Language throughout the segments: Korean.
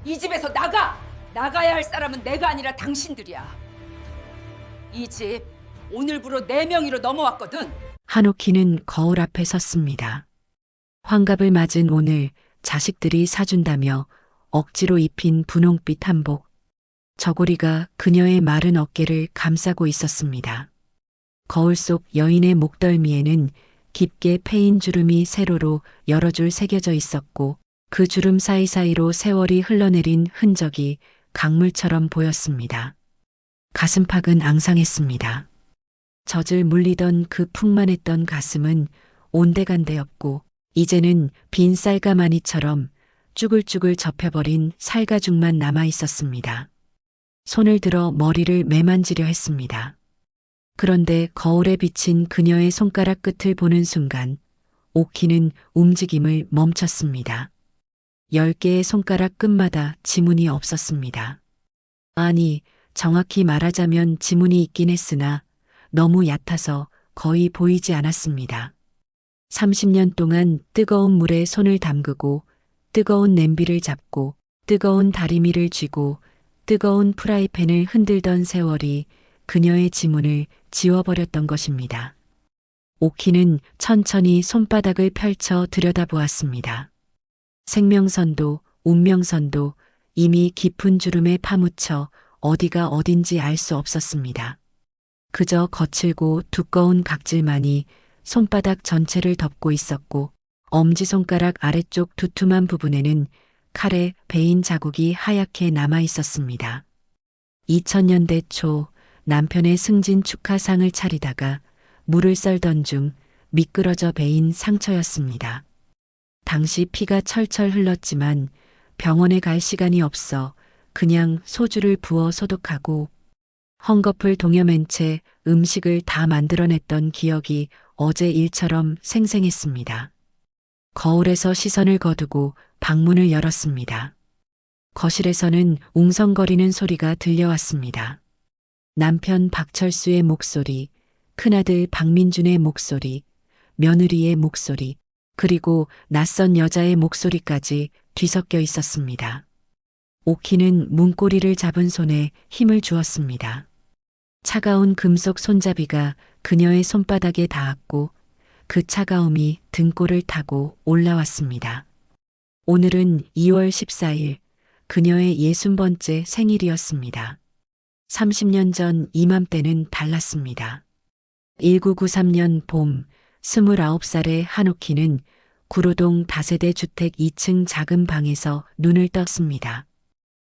이 집에서 나가! 나가야 할 사람은 내가 아니라 당신들이야. 이 집 오늘부로 내 명의로 넘어왔거든. 한옥희는 거울 앞에 섰습니다. 환갑을 맞은 오늘 자식들이 사준다며 억지로 입힌 분홍빛 한복. 저고리가 그녀의 마른 어깨를 감싸고 있었습니다. 거울 속 여인의 목덜미에는 깊게 패인 주름이 세로로 여러 줄 새겨져 있었고 그 주름 사이사이로 세월이 흘러내린 흔적이 강물처럼 보였습니다. 가슴팍은 앙상했습니다. 젖을 물리던 그 풍만했던 가슴은 온데간데였고 이제는 빈 쌀가마니처럼 쭈글쭈글 접혀버린 살가죽만 남아 있었습니다. 손을 들어 머리를 매만지려 했습니다. 그런데 거울에 비친 그녀의 손가락 끝을 보는 순간 오키는 움직임을 멈췄습니다. 10개의 손가락 끝마다 지문이 없었습니다. 아니, 정확히 말하자면 지문이 있긴 했으나 너무 얕아서 거의 보이지 않았습니다. 30년 동안 뜨거운 물에 손을 담그고 뜨거운 냄비를 잡고 뜨거운 다리미를 쥐고 뜨거운 프라이팬을 흔들던 세월이 그녀의 지문을 지워버렸던 것입니다. 오키는 천천히 손바닥을 펼쳐 들여다보았습니다. 생명선도 운명선도 이미 깊은 주름에 파묻혀 어디가 어딘지 알 수 없었습니다. 그저 거칠고 두꺼운 각질만이 손바닥 전체를 덮고 있었고 엄지손가락 아래쪽 두툼한 부분에는 칼에 베인 자국이 하얗게 남아 있었습니다. 2000년대 초 남편의 승진 축하상을 차리다가 물을 썰던 중 미끄러져 베인 상처였습니다. 당시 피가 철철 흘렀지만 병원에 갈 시간이 없어 그냥 소주를 부어 소독하고 헝겊을 동여맨 채 음식을 다 만들어냈던 기억이 어제 일처럼 생생했습니다. 거울에서 시선을 거두고 방문을 열었습니다. 거실에서는 웅성거리는 소리가 들려왔습니다. 남편 박철수의 목소리, 큰아들 박민준의 목소리, 며느리의 목소리, 그리고 낯선 여자의 목소리까지 뒤섞여 있었습니다. 오키는 문고리를 잡은 손에 힘을 주었습니다. 차가운 금속 손잡이가 그녀의 손바닥에 닿았고 그 차가움이 등골을 타고 올라왔습니다. 오늘은 2월 14일 그녀의 60번째 생일이었습니다. 30년 전 이맘때는 달랐습니다. 1993년 봄 29살의 한옥희는 구로동 다세대 주택 2층 작은 방에서 눈을 떴습니다.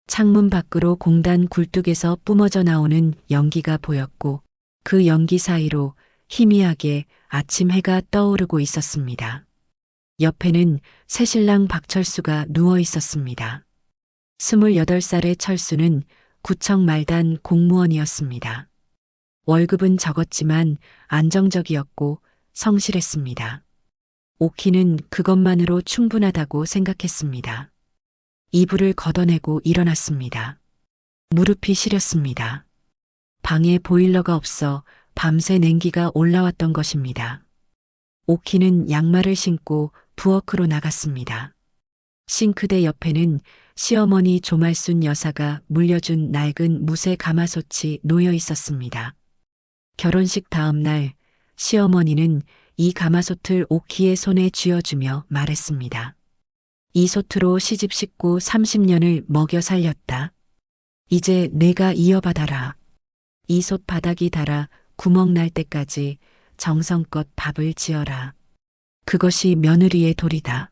창문 밖으로 공단 굴뚝에서 뿜어져 나오는 연기가 보였고 그 연기 사이로 희미하게 아침 해가 떠오르고 있었습니다. 옆에는 새신랑 박철수가 누워 있었습니다. 28살의 철수는 구청 말단 공무원이었습니다. 월급은 적었지만 안정적이었고 성실했습니다. 오키는 그것만으로 충분하다고 생각했습니다. 이불을 걷어내고 일어났습니다. 무릎이 시렸습니다. 방에 보일러가 없어 밤새 냉기가 올라왔던 것입니다. 오키는 양말을 신고 부엌으로 나갔습니다. 싱크대 옆에는 시어머니 조말순 여사가 물려준 낡은 무쇠 가마솥이 놓여 있었습니다. 결혼식 다음 날 시어머니는 이 가마솥을 오키의 손에 쥐어주며 말했습니다. 이 솥으로 시집 식구 30년을 먹여 살렸다. 이제 내가 이어받아라. 이 솥 바닥이 닳아 구멍 날 때까지 정성껏 밥을 지어라. 그것이 며느리의 도리다.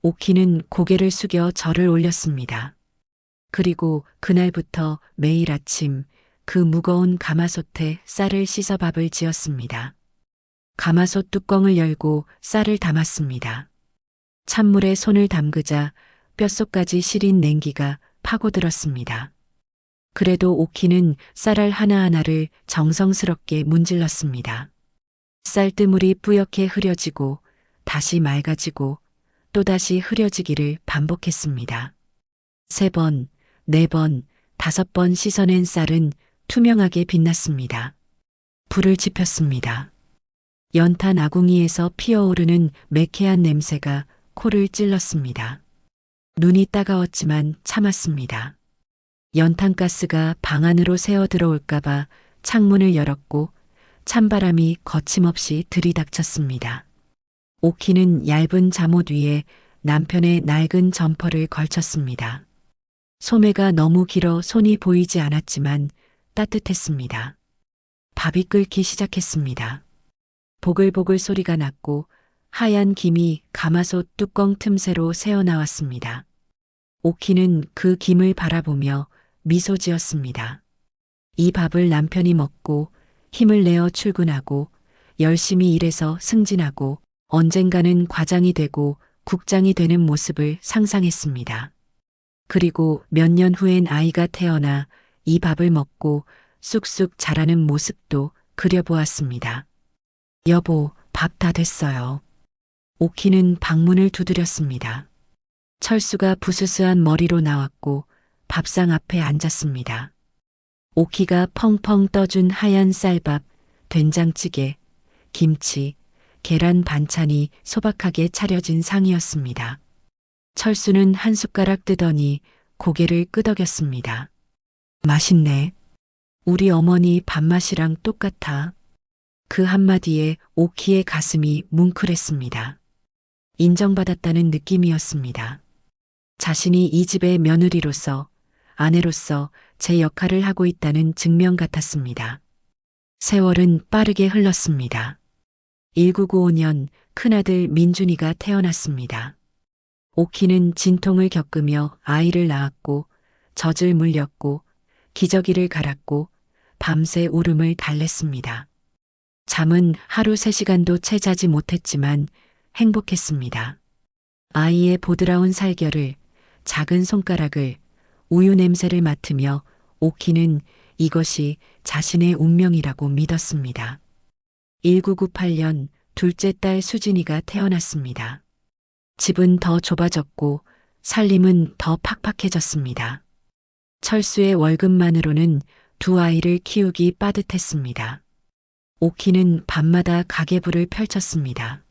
오키는 고개를 숙여 절을 올렸습니다. 그리고 그날부터 매일 아침 그 무거운 가마솥에 쌀을 씻어 밥을 지었습니다. 가마솥 뚜껑을 열고 쌀을 담았습니다. 찬물에 손을 담그자 뼛속까지 시린 냉기가 파고들었습니다. 그래도 오키는 쌀알 하나하나를 정성스럽게 문질렀습니다. 쌀뜨물이 뿌옇게 흐려지고 다시 맑아지고 또다시 흐려지기를 반복했습니다. 3번, 4번, 5번 씻어낸 쌀은 투명하게 빛났습니다. 불을 지폈습니다. 연탄 아궁이에서 피어오르는 매캐한 냄새가 코를 찔렀습니다. 눈이 따가웠지만 참았습니다. 연탄가스가 방 안으로 새어 들어올까봐 창문을 열었고 찬바람이 거침없이 들이닥쳤습니다. 오키는 얇은 잠옷 위에 남편의 낡은 점퍼를 걸쳤습니다. 소매가 너무 길어 손이 보이지 않았지만 따뜻했습니다. 밥이 끓기 시작했습니다. 보글보글 소리가 났고 하얀 김이 가마솥 뚜껑 틈새로 새어나왔습니다. 오키는 그 김을 바라보며 미소 지었습니다. 이 밥을 남편이 먹고 힘을 내어 출근하고 열심히 일해서 승진하고 언젠가는 과장이 되고 국장이 되는 모습을 상상했습니다. 그리고 몇 년 후엔 아이가 태어나 이 밥을 먹고 쑥쑥 자라는 모습도 그려보았습니다. 여보, 밥 다 됐어요. 오키는 방문을 두드렸습니다. 철수가 부스스한 머리로 나왔고 밥상 앞에 앉았습니다. 오키가 펑펑 떠준 하얀 쌀밥, 된장찌개, 김치, 계란 반찬이 소박하게 차려진 상이었습니다. 철수는 한 숟가락 뜨더니 고개를 끄덕였습니다. 맛있네. 우리 어머니 밥맛이랑 똑같아. 그 한마디에 오키의 가슴이 뭉클했습니다. 인정받았다는 느낌이었습니다. 자신이 이 집의 며느리로서, 아내로서 제 역할을 하고 있다는 증명 같았습니다. 세월은 빠르게 흘렀습니다. 1995년 큰아들 민준이가 태어났습니다. 오키는 진통을 겪으며 아이를 낳았고 젖을 물렸고 기저귀를 갈았고 밤새 울음을 달랬습니다. 잠은 하루 3시간도 채 자지 못했지만 행복했습니다. 아이의 보드라운 살결을, 작은 손가락을, 우유 냄새를 맡으며 오키는 이것이 자신의 운명이라고 믿었습니다. 1998년 둘째 딸 수진이가 태어났습니다. 집은 더 좁아졌고 살림은 더 팍팍해졌습니다. 철수의 월급만으로는 두 아이를 키우기 빠듯했습니다. 오키는 밤마다 가계부를 펼쳤습니다.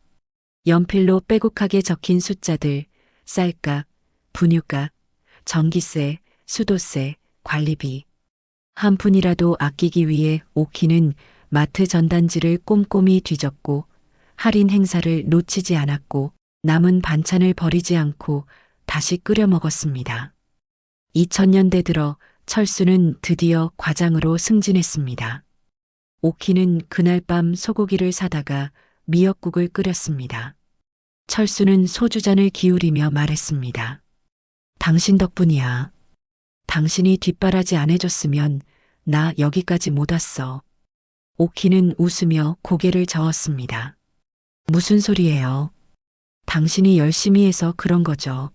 연필로 빼곡하게 적힌 숫자들, 쌀값, 분유값, 전기세, 수도세, 관리비. 한 푼이라도 아끼기 위해 오키는 마트 전단지를 꼼꼼히 뒤졌고 할인 행사를 놓치지 않았고 남은 반찬을 버리지 않고 다시 끓여 먹었습니다. 2000년대 들어 철수는 드디어 과장으로 승진했습니다. 오키는 그날 밤 소고기를 사다가 미역국을 끓였습니다. 철수는 소주잔을 기울이며 말했습니다. 당신 덕분이야. 당신이 뒷바라지 안 해줬으면 나 여기까지 못 왔어. 오키는 웃으며 고개를 저었습니다. 무슨 소리예요? 당신이 열심히 해서 그런 거죠.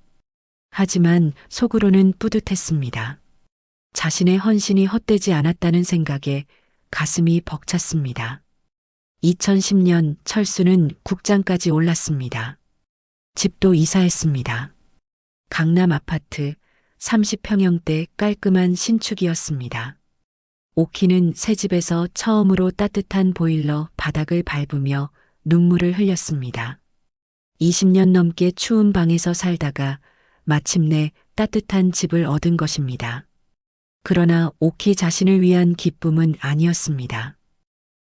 하지만 속으로는 뿌듯했습니다. 자신의 헌신이 헛되지 않았다는 생각에 가슴이 벅찼습니다. 2010년 철수는 국장까지 올랐습니다. 집도 이사했습니다. 강남 아파트 30평형대 깔끔한 신축이었습니다. 오키는 새 집에서 처음으로 따뜻한 보일러 바닥을 밟으며 눈물을 흘렸습니다. 20년 넘게 추운 방에서 살다가 마침내 따뜻한 집을 얻은 것입니다. 그러나 오키 자신을 위한 기쁨은 아니었습니다.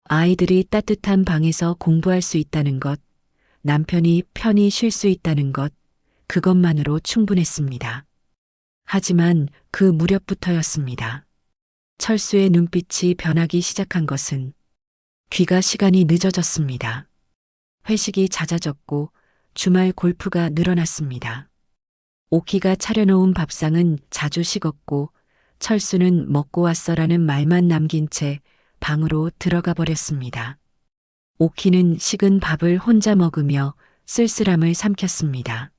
아이들이 따뜻한 방에서 공부할 수 있다는 것, 남편이 편히 쉴 수 있다는 것, 그것만으로 충분했습니다. 하지만 그 무렵부터였습니다. 철수의 눈빛이 변하기 시작한 것은 귀가 시간이 늦어졌습니다. 회식이 잦아졌고 주말 골프가 늘어났습니다. 오키가 차려놓은 밥상은 자주 식었고 철수는 먹고 왔어라는 말만 남긴 채 방으로 들어가 버렸습니다. 오키는 식은 밥을 혼자 먹으며 쓸쓸함을 삼켰습니다.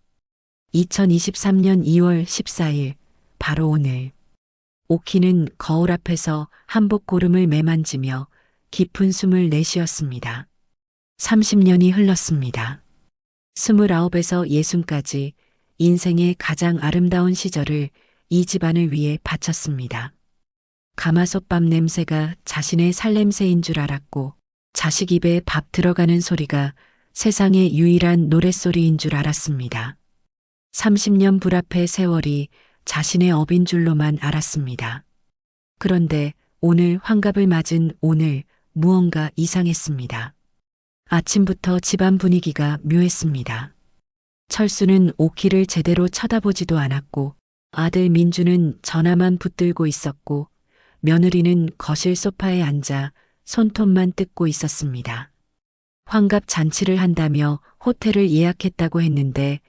2023년 2월 14일, 바로 오늘. 오키는 거울 앞에서 한복 고름을 매만지며 깊은 숨을 내쉬었습니다. 30년이 흘렀습니다. 29에서 60까지 인생의 가장 아름다운 시절을 이 집안을 위해 바쳤습니다. 가마솥밥 냄새가 자신의 살냄새인 줄 알았고 자식 입에 밥 들어가는 소리가 세상의 유일한 노랫소리인 줄 알았습니다. 30년 불앞의 세월이 자신의 업인 줄로만 알았습니다. 그런데 오늘 환갑을 맞은 오늘 무언가 이상했습니다. 아침부터 집안 분위기가 묘했습니다. 철수는 오키를 제대로 쳐다보지도 않았고 아들 민주는 전화만 붙들고 있었고 며느리는 거실 소파에 앉아 손톱만 뜯고 있었습니다. 환갑 잔치를 한다며 호텔을 예약했다고 했는데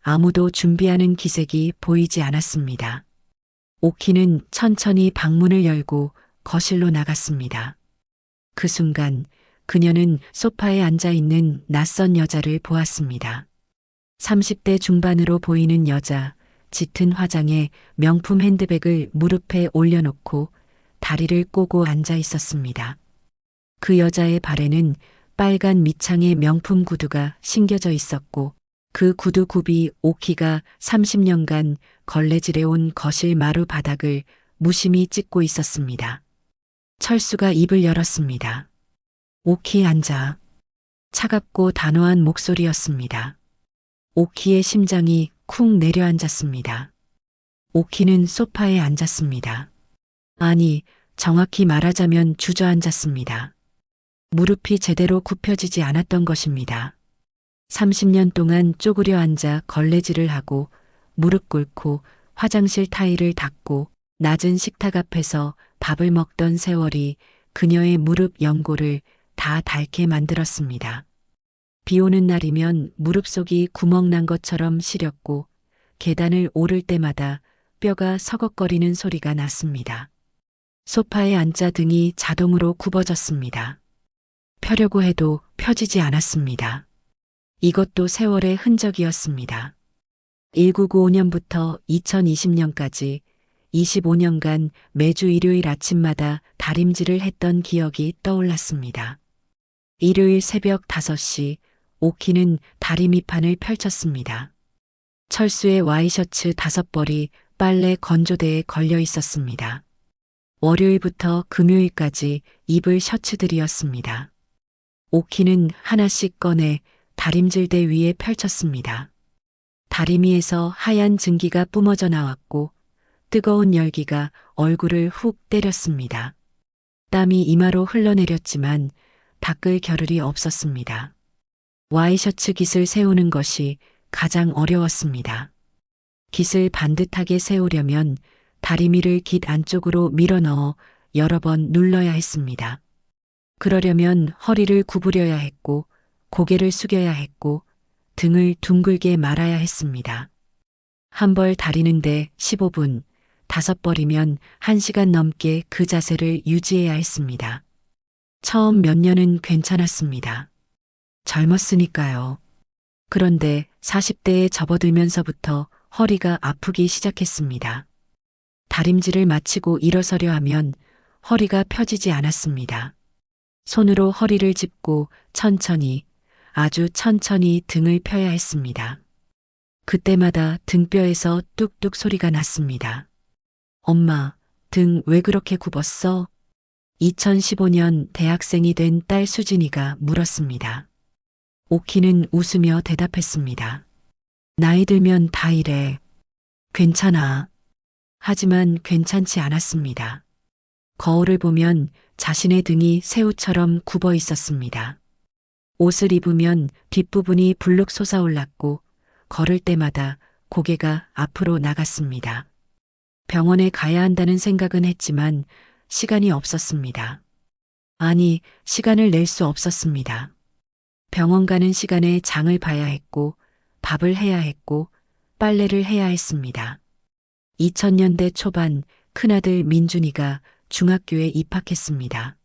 아무도 준비하는 기색이 보이지 않았습니다. 오키는 천천히 방문을 열고 거실로 나갔습니다. 그 순간 그녀는 소파에 앉아 있는 낯선 여자를 보았습니다. 30대 중반으로 보이는 여자, 짙은 화장에 명품 핸드백을 무릎에 올려놓고 다리를 꼬고 앉아 있었습니다. 그 여자의 발에는 빨간 밑창의 명품 구두가 신겨져 있었고 그 구두 굽이 오키가 30년간 걸레질해온 거실 마루 바닥을 무심히 찍고 있었습니다. 철수가 입을 열었습니다. 오키 앉아. 차갑고 단호한 목소리였습니다. 오키의 심장이 쿵 내려앉았습니다. 오키는 소파에 앉았습니다. 아니, 정확히 말하자면 주저앉았습니다. 무릎이 제대로 굽혀지지 않았던 것입니다. 30년 동안 쪼그려 앉아 걸레질을 하고 무릎 꿇고 화장실 타일을 닦고 낮은 식탁 앞에서 밥을 먹던 세월이 그녀의 무릎 연골을 다 닳게 만들었습니다. 비 오는 날이면 무릎 속이 구멍 난 것처럼 시렸고 계단을 오를 때마다 뼈가 서걱거리는 소리가 났습니다. 소파에 앉자 등이 자동으로 굽어졌습니다. 펴려고 해도 펴지지 않았습니다. 이것도 세월의 흔적이었습니다. 1995년부터 2020년까지 25년간 매주 일요일 아침마다 다림질을 했던 기억이 떠올랐습니다. 일요일 새벽 5시 오키는 다리 밑판을 펼쳤습니다. 철수의 와이셔츠 5벌이 빨래 건조대에 걸려 있었습니다. 월요일부터 금요일까지 입을 셔츠들이었습니다. 오키는 하나씩 꺼내 다림질대 위에 펼쳤습니다. 다리미에서 하얀 증기가 뿜어져 나왔고 뜨거운 열기가 얼굴을 훅 때렸습니다. 땀이 이마로 흘러내렸지만 닦을 겨를이 없었습니다. 와이셔츠 깃을 세우는 것이 가장 어려웠습니다. 깃을 반듯하게 세우려면 다리미를 깃 안쪽으로 밀어넣어 여러 번 눌러야 했습니다. 그러려면 허리를 구부려야 했고 고개를 숙여야 했고 등을 둥글게 말아야 했습니다. 한 벌 다리는데 15분, 5벌이면 1시간 넘게 그 자세를 유지해야 했습니다. 처음 몇 년은 괜찮았습니다. 젊었으니까요. 그런데 40대에 접어들면서부터 허리가 아프기 시작했습니다. 다림질을 마치고 일어서려 하면 허리가 펴지지 않았습니다. 손으로 허리를 짚고 천천히, 아주 천천히 등을 펴야 했습니다. 그때마다 등뼈에서 뚝뚝 소리가 났습니다. 엄마, 등 왜 그렇게 굽었어? 2015년 대학생이 된 딸 수진이가 물었습니다. 오키는 웃으며 대답했습니다. 나이 들면 다 이래. 괜찮아. 하지만 괜찮지 않았습니다. 거울을 보면 자신의 등이 새우처럼 굽어 있었습니다. 옷을 입으면 뒷부분이 불룩 솟아올랐고 걸을 때마다 고개가 앞으로 나갔습니다. 병원에 가야 한다는 생각은 했지만 시간이 없었습니다. 아니, 시간을 낼 수 없었습니다. 병원 가는 시간에 장을 봐야 했고 밥을 해야 했고 빨래를 해야 했습니다. 2000년대 초반 큰아들 민준이가 중학교에 입학했습니다.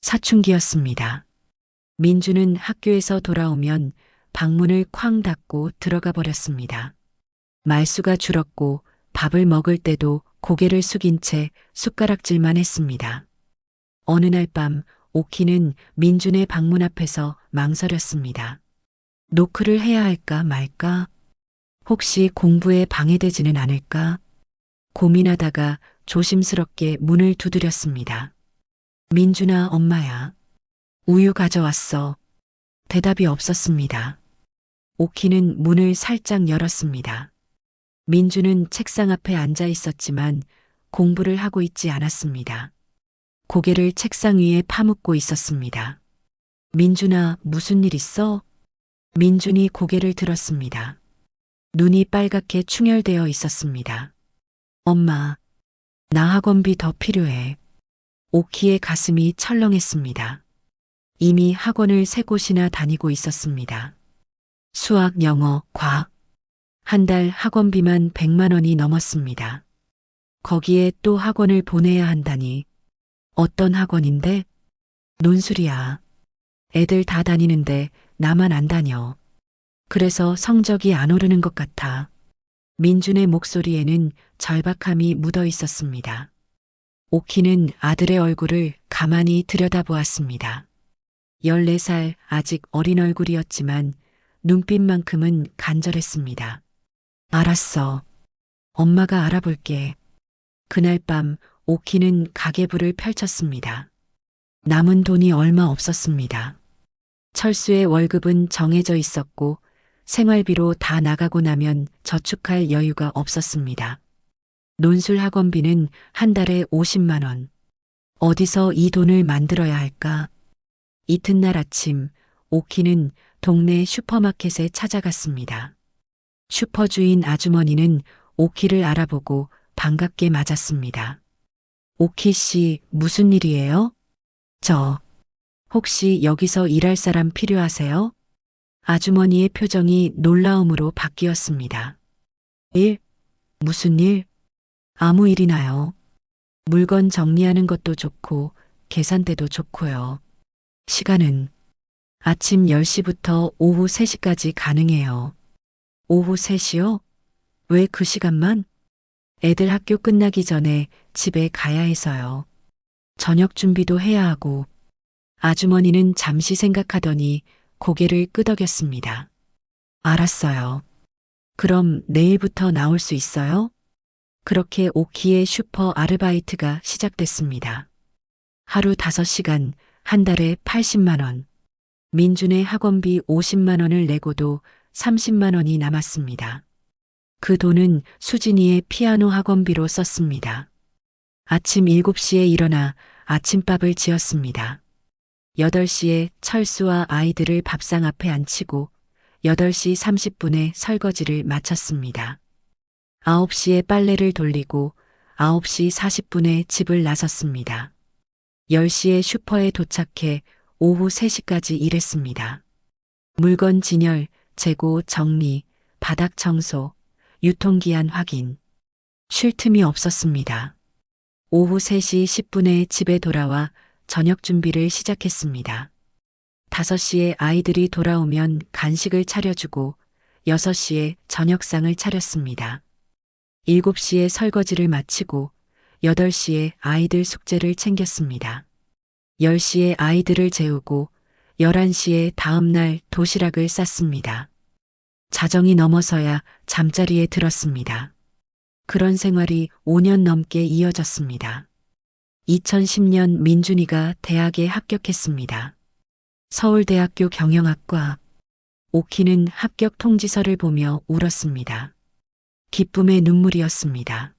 사춘기였습니다. 민준은 학교에서 돌아오면 방문을 쾅 닫고 들어가 버렸습니다. 말수가 줄었고 밥을 먹을 때도 고개를 숙인 채 숟가락질만 했습니다. 어느 날 밤 오키는 민준의 방문 앞에서 망설였습니다. 노크를 해야 할까 말까? 혹시 공부에 방해되지는 않을까? 고민하다가 조심스럽게 문을 두드렸습니다. 민준아, 엄마야. 우유 가져왔어. 대답이 없었습니다. 오키는 문을 살짝 열었습니다. 민주는 책상 앞에 앉아 있었지만 공부를 하고 있지 않았습니다. 고개를 책상 위에 파묻고 있었습니다. 민준아, 무슨 일 있어? 민준이 고개를 들었습니다. 눈이 빨갛게 충혈되어 있었습니다. 엄마, 나 학원비 더 필요해. 오키의 가슴이 철렁했습니다. 이미 학원을 3곳이나 다니고 있었습니다. 수학, 영어, 과학. 한 달 학원비만 100만 원이 넘었습니다. 거기에 또 학원을 보내야 한다니. 어떤 학원인데? 논술이야. 애들 다 다니는데 나만 안 다녀. 그래서 성적이 안 오르는 것 같아. 민준의 목소리에는 절박함이 묻어 있었습니다. 오키는 아들의 얼굴을 가만히 들여다보았습니다. 14살 아직 어린 얼굴이었지만 눈빛만큼은 간절했습니다. 알았어. 엄마가 알아볼게. 그날 밤 오키는 가계부를 펼쳤습니다. 남은 돈이 얼마 없었습니다. 철수의 월급은 정해져 있었고 생활비로 다 나가고 나면 저축할 여유가 없었습니다. 논술 학원비는 한 달에 50만 원. 어디서 이 돈을 만들어야 할까? 이튿날 아침 오키는 동네 슈퍼마켓에 찾아갔습니다. 슈퍼 주인 아주머니는 오키를 알아보고 반갑게 맞았습니다. 오키 씨, 무슨 일이에요? 혹시 여기서 일할 사람 필요하세요? 아주머니의 표정이 놀라움으로 바뀌었습니다. 일? 무슨 일? 아무 일이나요. 물건 정리하는 것도 좋고 계산대도 좋고요. 시간은 아침 10시부터 오후 3시까지 가능해요. 오후 3시요? 왜 그 시간만? 애들 학교 끝나기 전에 집에 가야 해서요. 저녁 준비도 해야 하고. 아주머니는 잠시 생각하더니 고개를 끄덕였습니다. 알았어요. 그럼 내일부터 나올 수 있어요? 그렇게 오키의 슈퍼 아르바이트가 시작됐습니다. 하루 5시간, 한 달에 80만 원. 민준의 학원비 50만 원을 내고도 30만 원이 남았습니다. 그 돈은 수진이의 피아노 학원비로 썼습니다. 아침 7시에 일어나 아침밥을 지었습니다. 8시에 철수와 아이들을 밥상 앞에 앉히고 8시 30분에 설거지를 마쳤습니다. 9시에 빨래를 돌리고 9시 40분에 집을 나섰습니다. 10시에 슈퍼에 도착해 오후 3시까지 일했습니다. 물건 진열, 재고, 정리, 바닥 청소, 유통기한 확인. 쉴 틈이 없었습니다. 오후 3시 10분에 집에 돌아와 저녁 준비를 시작했습니다. 5시에 아이들이 돌아오면 간식을 차려주고 6시에 저녁상을 차렸습니다. 7시에 설거지를 마치고 8시에 아이들 숙제를 챙겼습니다. 10시에 아이들을 재우고 11시에 다음날 도시락을 쌌습니다. 자정이 넘어서야 잠자리에 들었습니다. 그런 생활이 5년 넘게 이어졌습니다. 2010년 민준이가 대학에 합격했습니다. 서울대학교 경영학과. 오키는 합격 통지서를 보며 울었습니다. 기쁨의 눈물이었습니다.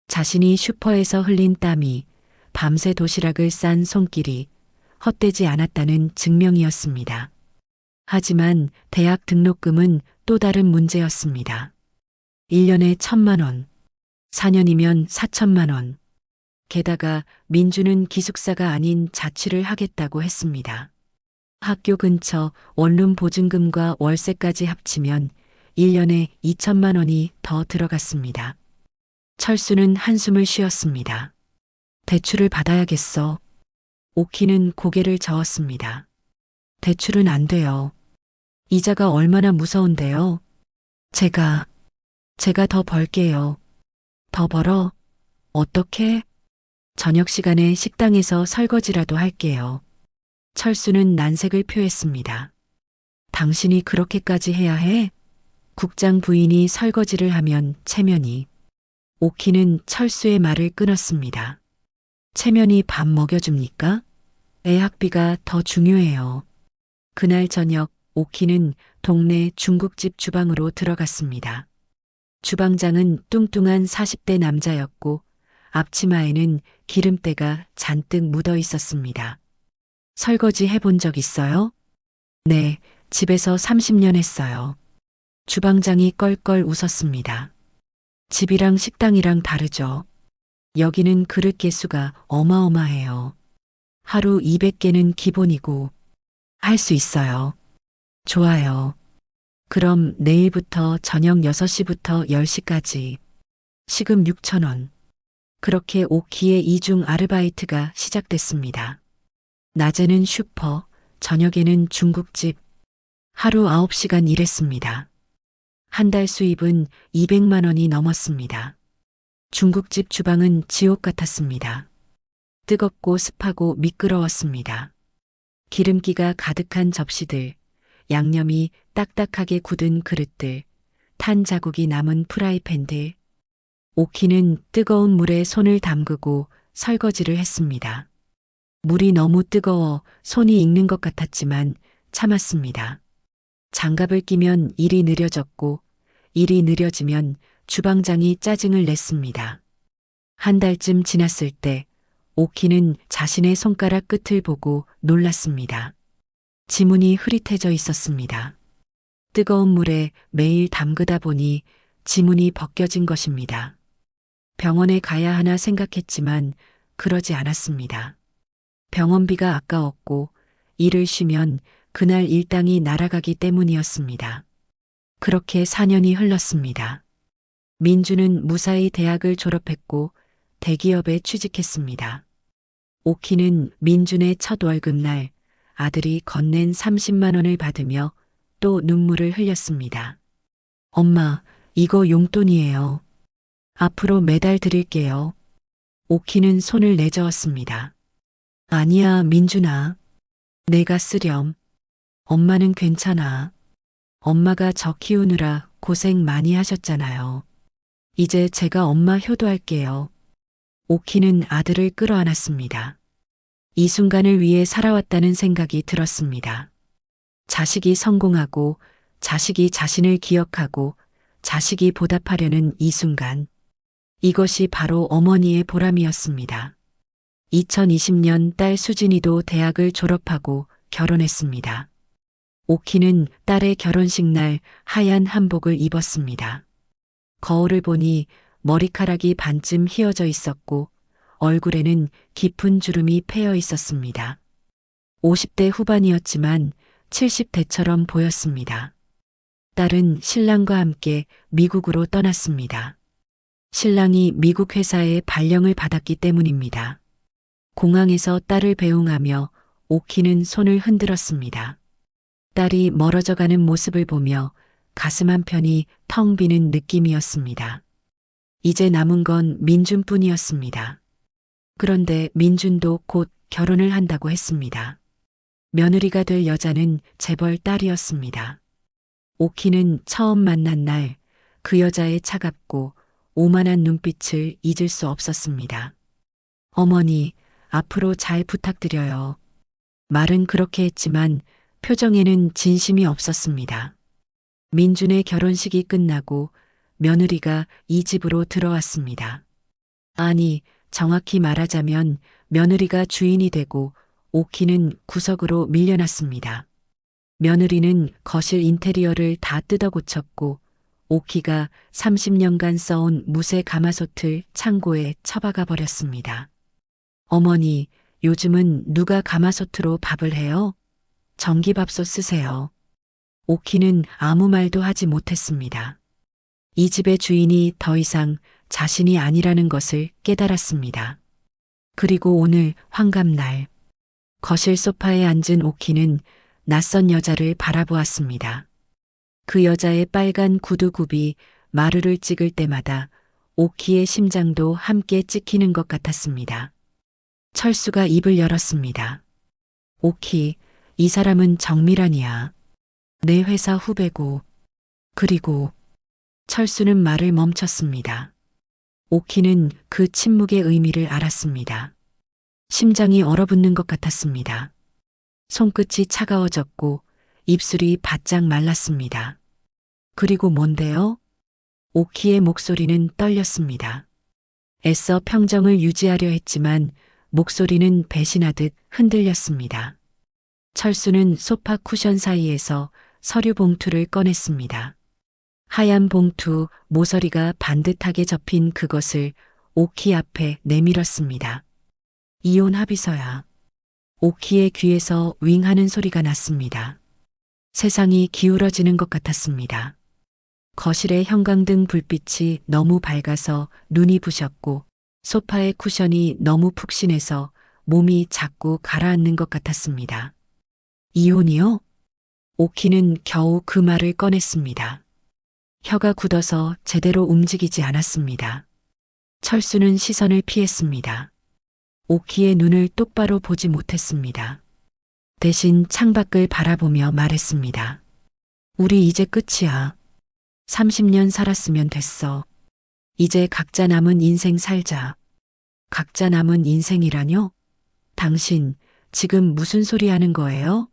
자신이 슈퍼에서 흘린 땀이 밤새 도시락을 싼 손길이 헛되지 않았다는 증명이었습니다. 하지만 대학 등록금은 또 다른 문제였습니다. 1년에 1,000만 원, 4년이면 4천만 원. 게다가 민주는 기숙사가 아닌 자취를 하겠다고 했습니다. 학교 근처 원룸 보증금과 월세까지 합치면 1년에 2천만 원이 더 들어갔습니다. 철수는 한숨을 쉬었습니다. 대출을 받아야겠어. 오키는 고개를 저었습니다. 대출은 안 돼요. 이자가 얼마나 무서운데요. 제가 더 벌게요. 더 벌어? 어떻게? 저녁 시간에 식당에서 설거지라도 할게요. 철수는 난색을 표했습니다. 당신이 그렇게까지 해야 해? 국장 부인이 설거지를 하면 체면이. 오키는 철수의 말을 끊었습니다. 체면이 밥 먹여줍니까? 애 학비가 더 중요해요. 그날 저녁 오키는 동네 중국집 주방으로 들어갔습니다. 주방장은 뚱뚱한 40대 남자였고 앞치마에는 기름때가 잔뜩 묻어 있었습니다. 설거지 해본 적 있어요? 네, 집에서 30년 했어요. 주방장이 껄껄 웃었습니다. 집이랑 식당이랑 다르죠. 여기는 그릇 개수가 어마어마해요. 하루 200개는 기본이고 할 수 있어요. 좋아요. 그럼 내일부터 저녁 6시부터 10시까지 시급 6,000원. 그렇게 오키의 이중 아르바이트가 시작됐습니다. 낮에는 슈퍼, 저녁에는 중국집. 하루 9시간 일했습니다. 한 달 수입은 200만 원이 넘었습니다. 중국집 주방은 지옥 같았습니다. 뜨겁고 습하고 미끄러웠습니다. 기름기가 가득한 접시들, 양념이 딱딱하게 굳은 그릇들, 탄 자국이 남은 프라이팬들. 오키는 뜨거운 물에 손을 담그고 설거지를 했습니다. 물이 너무 뜨거워 손이 익는 것 같았지만 참았습니다. 장갑을 끼면 일이 느려졌고 일이 느려지면 주방장이 짜증을 냈습니다. 한 달쯤 지났을 때 오키는 자신의 손가락 끝을 보고 놀랐습니다. 지문이 흐릿해져 있었습니다. 뜨거운 물에 매일 담그다 보니 지문이 벗겨진 것입니다. 병원에 가야 하나 생각했지만 그러지 않았습니다. 병원비가 아까웠고 일을 쉬면 그날 일당이 날아가기 때문이었습니다. 그렇게 4년이 흘렀습니다. 민주는 무사히 대학을 졸업했고 대기업에 취직했습니다. 오키는 민준의 첫 월급날 아들이 건넨 30만 원을 받으며 또 눈물을 흘렸습니다. 엄마, 이거 용돈이에요. 앞으로 매달 드릴게요. 오키는 손을 내저었습니다. 아니야, 민준아. 내가 쓰렴. 엄마는 괜찮아. 엄마가 저 키우느라 고생 많이 하셨잖아요. 이제 제가 엄마 효도할게요. 오키는 아들을 끌어안았습니다. 이 순간을 위해 살아왔다는 생각이 들었습니다. 자식이 성공하고 자식이 자신을 기억하고 자식이 보답하려는 이 순간. 이것이 바로 어머니의 보람이었습니다. 2020년 딸 수진이도 대학을 졸업하고 결혼했습니다. 오키는 딸의 결혼식 날 하얀 한복을 입었습니다. 거울을 보니 머리카락이 반쯤 휘어져 있었고 얼굴에는 깊은 주름이 패여 있었습니다. 50대 후반이었지만 70대처럼 보였습니다. 딸은 신랑과 함께 미국으로 떠났습니다. 신랑이 미국 회사에 발령을 받았기 때문입니다. 공항에서 딸을 배웅하며 오키는 손을 흔들었습니다. 딸이 멀어져가는 모습을 보며 가슴 한편이 텅 비는 느낌이었습니다. 이제 남은 건 민준뿐이었습니다. 그런데 민준도 곧 결혼을 한다고 했습니다. 며느리가 될 여자는 재벌 딸이었습니다. 오키는 처음 만난 날 그 여자의 차갑고 오만한 눈빛을 잊을 수 없었습니다. 어머니, 앞으로 잘 부탁드려요. 말은 그렇게 했지만 표정에는 진심이 없었습니다. 민준의 결혼식이 끝나고 며느리가 이 집으로 들어왔습니다. 아니, 정확히 말하자면 며느리가 주인이 되고 오키는 구석으로 밀려났습니다. 며느리는 거실 인테리어를 다 뜯어 고쳤고 오키가 30년간 써온 무쇠 가마솥을 창고에 처박아 버렸습니다. 어머니, 요즘은 누가 가마솥으로 밥을 해요? 전기밥솥 쓰세요. 오키는 아무 말도 하지 못했습니다. 이 집의 주인이 더 이상 자신이 아니라는 것을 깨달았습니다. 그리고 오늘 환갑날, 거실 소파에 앉은 오키는 낯선 여자를 바라보았습니다. 그 여자의 빨간 구두굽이 마루를 찍을 때마다 오키의 심장도 함께 찍히는 것 같았습니다. 철수가 입을 열었습니다. 오키, 이 사람은 정밀환이야. 내 회사 후배고. 그리고 철수는 말을 멈췄습니다. 오키는 그 침묵의 의미를 알았습니다. 심장이 얼어붙는 것 같았습니다. 손끝이 차가워졌고 입술이 바짝 말랐습니다. 그리고 뭔데요? 오키의 목소리는 떨렸습니다. 애써 평정을 유지하려 했지만 목소리는 배신하듯 흔들렸습니다. 철수는 소파 쿠션 사이에서 서류 봉투를 꺼냈습니다. 하얀 봉투, 모서리가 반듯하게 접힌 그것을 오키 앞에 내밀었습니다. 이혼 합의서야. 오키의 귀에서 윙 하는 소리가 났습니다. 세상이 기울어지는 것 같았습니다. 거실의 형광등 불빛이 너무 밝아서 눈이 부셨고 소파의 쿠션이 너무 푹신해서 몸이 자꾸 가라앉는 것 같았습니다. 이혼이요? 오키는 겨우 그 말을 꺼냈습니다. 혀가 굳어서 제대로 움직이지 않았습니다. 철수는 시선을 피했습니다. 오키의 눈을 똑바로 보지 못했습니다. 대신 창밖을 바라보며 말했습니다. 우리 이제 끝이야. 30년 살았으면 됐어. 이제 각자 남은 인생 살자. 각자 남은 인생이라뇨? 당신 지금 무슨 소리 하는 거예요?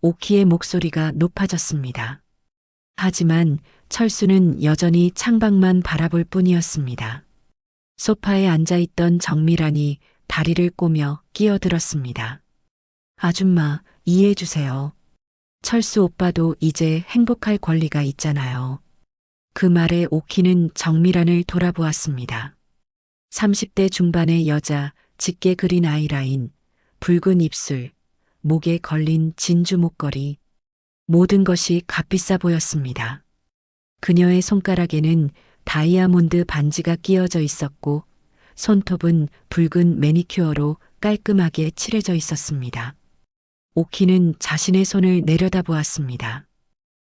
오키의 목소리가 높아졌습니다. 하지만 철수는 여전히 창밖만 바라볼 뿐이었습니다. 소파에 앉아있던 정미란이 다리를 꼬며 끼어들었습니다. 아줌마, 이해해주세요. 철수 오빠도 이제 행복할 권리가 있잖아요. 그 말에 오키는 정미란을 돌아보았습니다. 30대 중반의 여자, 짙게 그린 아이라인, 붉은 입술, 목에 걸린 진주 목걸이. 모든 것이 값비싸 보였습니다. 그녀의 손가락에는 다이아몬드 반지가 끼어져 있었고 손톱은 붉은 매니큐어로 깔끔하게 칠해져 있었습니다. 오키는 자신의 손을 내려다보았습니다.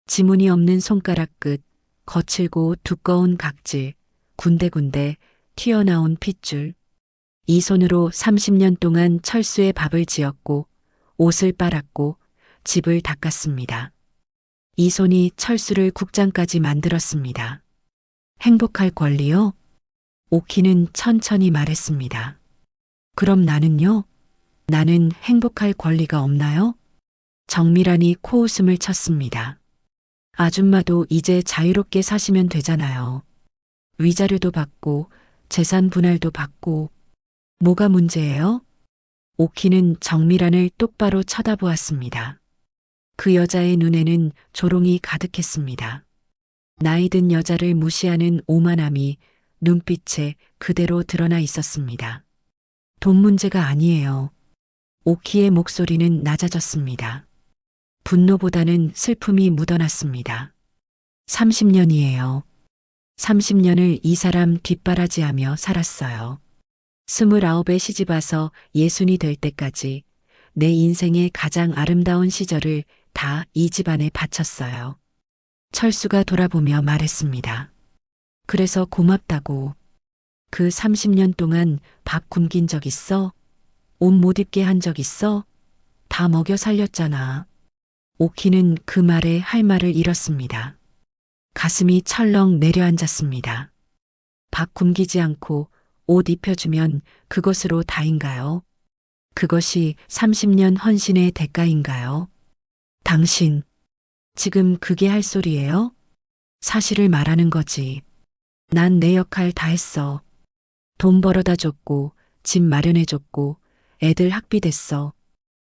지문이 없는 손가락 끝, 거칠고 두꺼운 각질, 군데군데 튀어나온 핏줄. 이 손으로 30년 동안 철수의 밥을 지었고 옷을 빨았고 집을 닦았습니다. 이 손이 철수를 국장까지 만들었습니다. 행복할 권리요? 오키는 천천히 말했습니다. 그럼 나는요? 나는 행복할 권리가 없나요? 정미란이 코웃음을 쳤습니다. 아줌마도 이제 자유롭게 사시면 되잖아요. 위자료도 받고 재산 분할도 받고. 뭐가 문제예요? 오키는 정미란을 똑바로 쳐다보았습니다. 그 여자의 눈에는 조롱이 가득했습니다. 나이든 여자를 무시하는 오만함이 눈빛에 그대로 드러나 있었습니다. 돈 문제가 아니에요. 오키의 목소리는 낮아졌습니다. 분노보다는 슬픔이 묻어났습니다. 30년이에요. 30년을 이 사람 뒷바라지하며 살았어요. 29에 시집와서 60이 될 때까지 내 인생의 가장 아름다운 시절을 다 이 집안에 바쳤어요. 철수가 돌아보며 말했습니다. 그래서 고맙다고. 그 30년 동안 밥 굶긴 적 있어? 옷 못 입게 한 적 있어? 다 먹여 살렸잖아. 오키는 그 말에 할 말을 잃었습니다. 가슴이 철렁 내려앉았습니다. 밥 굶기지 않고 옷 입혀주면 그것으로 다인가요? 그것이 30년 헌신의 대가인가요? 당신, 지금 그게 할 소리예요? 사실을 말하는 거지. 난 내 역할 다 했어. 돈 벌어다 줬고, 집 마련해줬고, 애들 학비 댔어.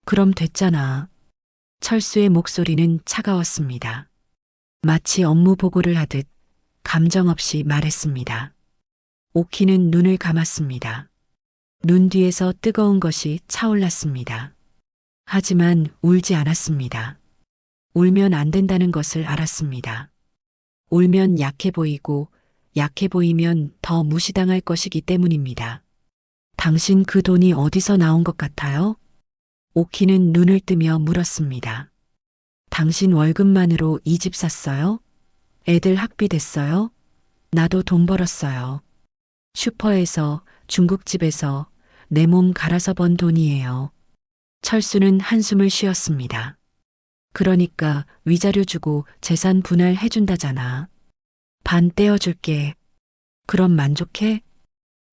그럼 됐잖아. 철수의 목소리는 차가웠습니다. 마치 업무 보고를 하듯 감정 없이 말했습니다. 오키는 눈을 감았습니다. 눈 뒤에서 뜨거운 것이 차올랐습니다. 하지만 울지 않았습니다. 울면 안 된다는 것을 알았습니다. 울면 약해 보이고 약해 보이면 더 무시당할 것이기 때문입니다. 당신 그 돈이 어디서 나온 것 같아요? 오키는 눈을 뜨며 물었습니다. 당신 월급만으로 이 집 샀어요? 애들 학비 댔어요? 나도 돈 벌었어요. 슈퍼에서, 중국집에서 내 몸 갈아서 번 돈이에요. 철수는 한숨을 쉬었습니다. 그러니까 위자료 주고 재산 분할 해준다잖아. 반 떼어줄게. 그럼 만족해?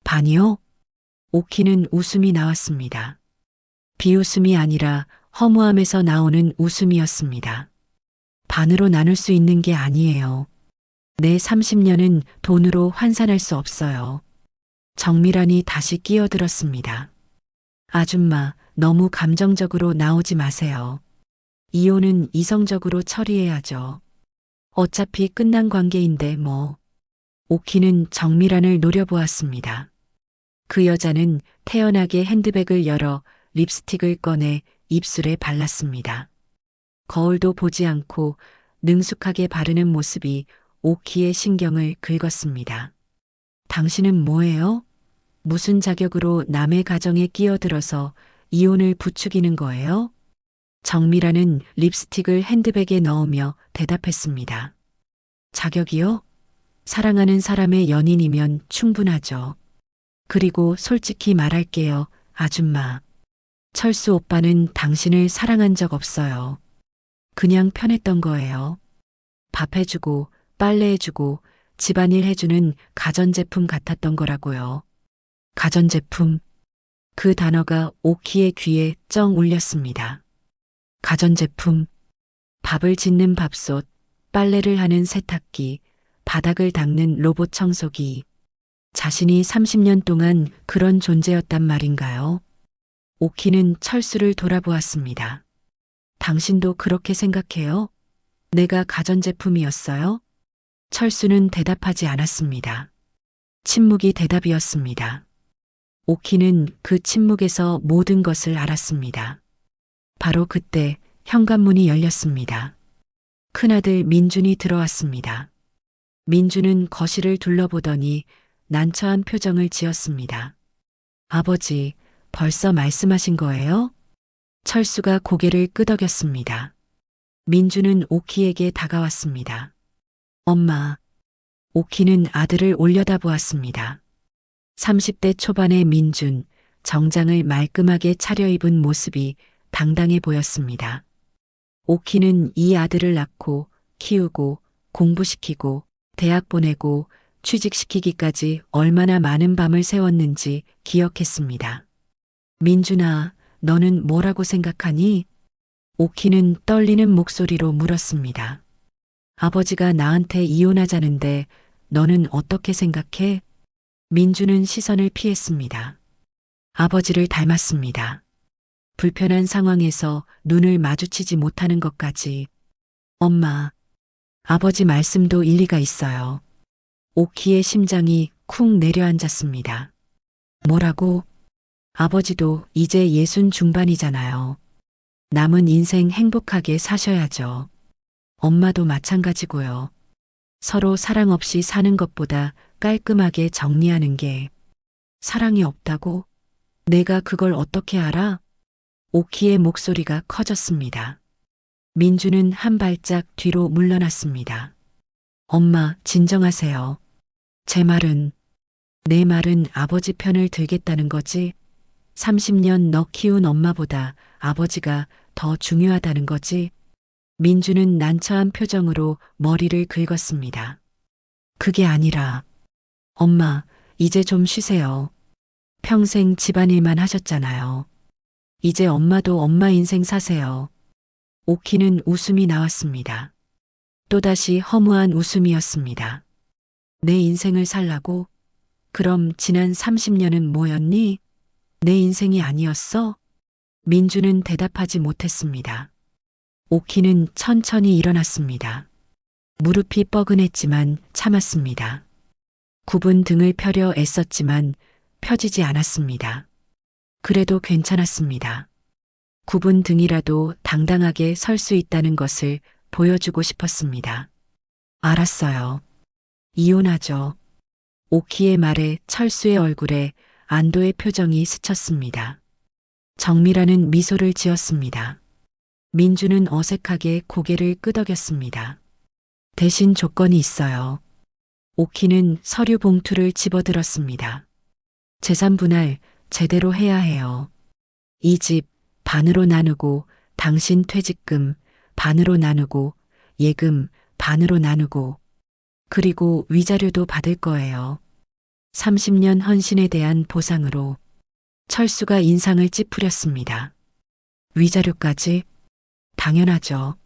반이요? 오키는 웃음이 나왔습니다. 비웃음이 아니라 허무함에서 나오는 웃음이었습니다. 반으로 나눌 수 있는 게 아니에요. 내 30년은 돈으로 환산할 수 없어요. 정미란이 다시 끼어들었습니다. 아줌마, 너무 감정적으로 나오지 마세요. 이혼은 이성적으로 처리해야죠. 어차피 끝난 관계인데 뭐. 오키는 정미란을 노려보았습니다. 그 여자는 태연하게 핸드백을 열어 립스틱을 꺼내 입술에 발랐습니다. 거울도 보지 않고 능숙하게 바르는 모습이 오키의 신경을 긁었습니다. 당신은 뭐예요? 무슨 자격으로 남의 가정에 끼어들어서 이혼을 부추기는 거예요? 정미라는 립스틱을 핸드백에 넣으며 대답했습니다. 자격이요? 사랑하는 사람의 연인이면 충분하죠. 그리고 솔직히 말할게요, 아줌마. 철수 오빠는 당신을 사랑한 적 없어요. 그냥 편했던 거예요. 밥 해주고, 빨래 해주고, 집안일 해주는 가전제품 같았던 거라고요. 가전제품. 그 단어가 오키의 귀에 쩡 울렸습니다. 가전제품. 밥을 짓는 밥솥, 빨래를 하는 세탁기, 바닥을 닦는 로봇 청소기. 자신이 30년 동안 그런 존재였단 말인가요? 오키는 철수를 돌아보았습니다. 당신도 그렇게 생각해요? 내가 가전제품이었어요? 철수는 대답하지 않았습니다. 침묵이 대답이었습니다. 오키는 그 침묵에서 모든 것을 알았습니다. 바로 그때 현관문이 열렸습니다. 큰아들 민준이 들어왔습니다. 민준은 거실을 둘러보더니 난처한 표정을 지었습니다. 아버지, 벌써 말씀하신 거예요? 철수가 고개를 끄덕였습니다. 민준은 오키에게 다가왔습니다. 엄마. 오키는 아들을 올려다보았습니다. 30대 초반의 민준, 정장을 말끔하게 차려입은 모습이 당당해 보였습니다. 오키는 이 아들을 낳고 키우고 공부시키고 대학 보내고 취직시키기까지 얼마나 많은 밤을 새웠는지 기억했습니다. 민준아, 너는 뭐라고 생각하니? 오키는 떨리는 목소리로 물었습니다. 아버지가 나한테 이혼하자는데 너는 어떻게 생각해? 민준은 시선을 피했습니다. 아버지를 닮았습니다. 불편한 상황에서 눈을 마주치지 못하는 것까지. 엄마, 아버지 말씀도 일리가 있어요. 오키의 심장이 쿵 내려앉았습니다. 뭐라고? 아버지도 이제 60 중반이잖아요. 남은 인생 행복하게 사셔야죠. 엄마도 마찬가지고요. 서로 사랑 없이 사는 것보다 깔끔하게 정리하는 게 사랑이 없다고? 내가 그걸 어떻게 알아? 오키의 목소리가 커졌습니다. 민주는 한 발짝 뒤로 물러났습니다. 엄마, 진정하세요. 내 말은 아버지 편을 들겠다는 거지? 30년 너 키운 엄마보다 아버지가 더 중요하다는 거지? 민주는 난처한 표정으로 머리를 긁었습니다. 그게 아니라, 엄마, 이제 좀 쉬세요. 평생 집안일만 하셨잖아요. 이제 엄마도 엄마 인생 사세요. 오키는 웃음이 나왔습니다. 또다시 허무한 웃음이었습니다. 내 인생을 살라고? 그럼 지난 30년은 뭐였니? 내 인생이 아니었어? 민주는 대답하지 못했습니다. 오키는 천천히 일어났습니다. 무릎이 뻐근했지만 참았습니다. 굽은 등을 펴려 애썼지만 펴지지 않았습니다. 그래도 괜찮았습니다. 굽은 등이라도 당당하게 설 수 있다는 것을 보여주고 싶었습니다. 알았어요. 이혼하죠. 오키의 말에 철수의 얼굴에 안도의 표정이 스쳤습니다. 정미라는 미소를 지었습니다. 민주는 어색하게 고개를 끄덕였습니다. 대신 조건이 있어요. 오키는 서류 봉투를 집어들었습니다. 재산 분할 제대로 해야 해요. 이 집 반으로 나누고 당신 퇴직금 반으로 나누고 예금 반으로 나누고 그리고 위자료도 받을 거예요. 30년 헌신에 대한 보상으로. 철수가 인상을 찌푸렸습니다. 위자료까지? 당연하죠.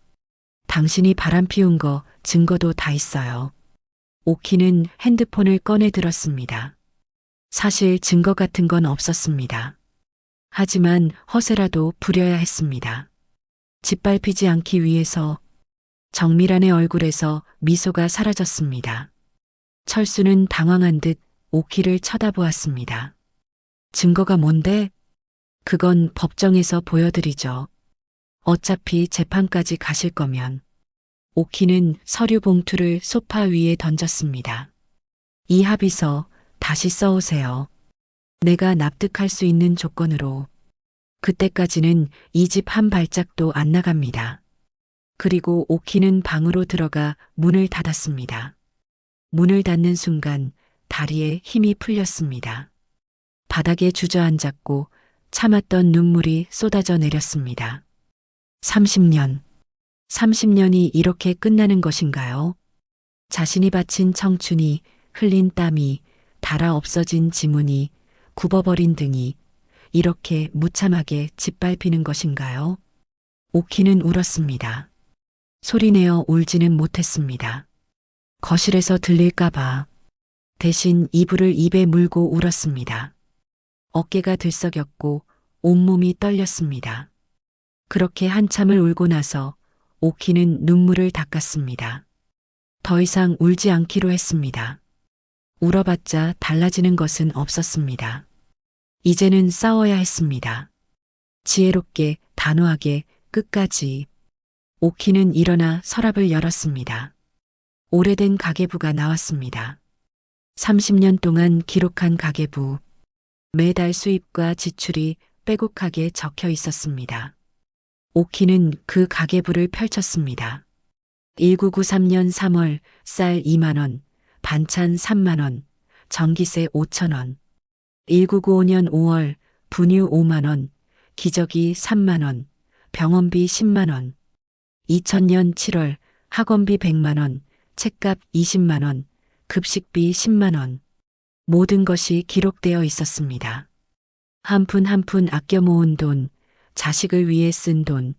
당신이 바람 피운 거 증거도 다 있어요. 오키는 핸드폰을 꺼내 들었습니다. 사실 증거 같은 건 없었습니다. 하지만 허세라도 부려야 했습니다. 짓밟히지 않기 위해서. 정미란의 얼굴에서 미소가 사라졌습니다. 철수는 당황한 듯 오키를 쳐다보았습니다. 증거가 뭔데? 그건 법정에서 보여드리죠. 어차피 재판까지 가실 거면. 오키는 서류 봉투를 소파 위에 던졌습니다. 이 합의서 다시 써오세요. 내가 납득할 수 있는 조건으로. 그때까지는 이 집 한 발짝도 안 나갑니다. 그리고 오키는 방으로 들어가 문을 닫았습니다. 문을 닫는 순간 다리에 힘이 풀렸습니다. 바닥에 주저앉았고 참았던 눈물이 쏟아져 내렸습니다. 30년. 30년이 이렇게 끝나는 것인가요? 자신이 바친 청춘이, 흘린 땀이, 닳아 없어진 지문이, 굽어버린 등이 이렇게 무참하게 짓밟히는 것인가요? 오키는 울었습니다. 소리내어 울지는 못했습니다. 거실에서 들릴까봐. 대신 이불을 입에 물고 울었습니다. 어깨가 들썩였고 온몸이 떨렸습니다. 그렇게 한참을 울고 나서 오키는 눈물을 닦았습니다. 더 이상 울지 않기로 했습니다. 울어봤자 달라지는 것은 없었습니다. 이제는 싸워야 했습니다. 지혜롭게, 단호하게, 끝까지. 오키는 일어나 서랍을 열었습니다. 오래된 가계부가 나왔습니다. 30년 동안 기록한 가계부. 매달 수입과 지출이 빼곡하게 적혀 있었습니다. 오키는 그 가계부를 펼쳤습니다. 1993년 3월 쌀 2만 원, 반찬 3만 원, 전기세 5천 원. 1995년 5월 분유 5만 원, 기저귀 3만 원, 병원비 10만 원. 2000년 7월 학원비 100만 원, 책값 20만 원, 급식비 10만 원. 모든 것이 기록되어 있었습니다. 한 푼 한 푼 아껴 모은 돈, 자식을 위해 쓴 돈,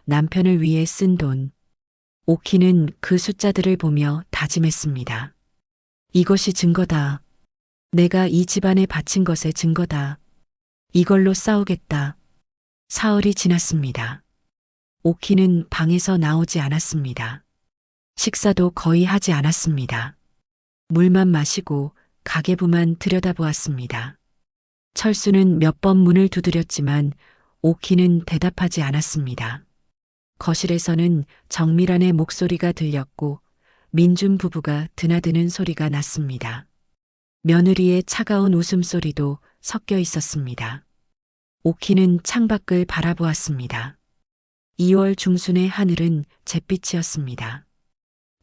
남편을 위해 쓴 돈. 오키는 그 숫자들을 보며 다짐했습니다. 이것이 증거다. 내가 이 집안에 바친 것의 증거다. 이걸로 싸우겠다. 사흘이 지났습니다. 오키는 방에서 나오지 않았습니다. 식사도 거의 하지 않았습니다. 물만 마시고 가계부만 들여다보았습니다. 철수는 몇 번 문을 두드렸지만 오키는 대답하지 않았습니다. 거실에서는 정미란의 목소리가 들렸고 민준 부부가 드나드는 소리가 났습니다. 며느리의 차가운 웃음소리도 섞여 있었습니다. 오키는 창밖을 바라보았습니다. 2월 중순의 하늘은 잿빛이었습니다.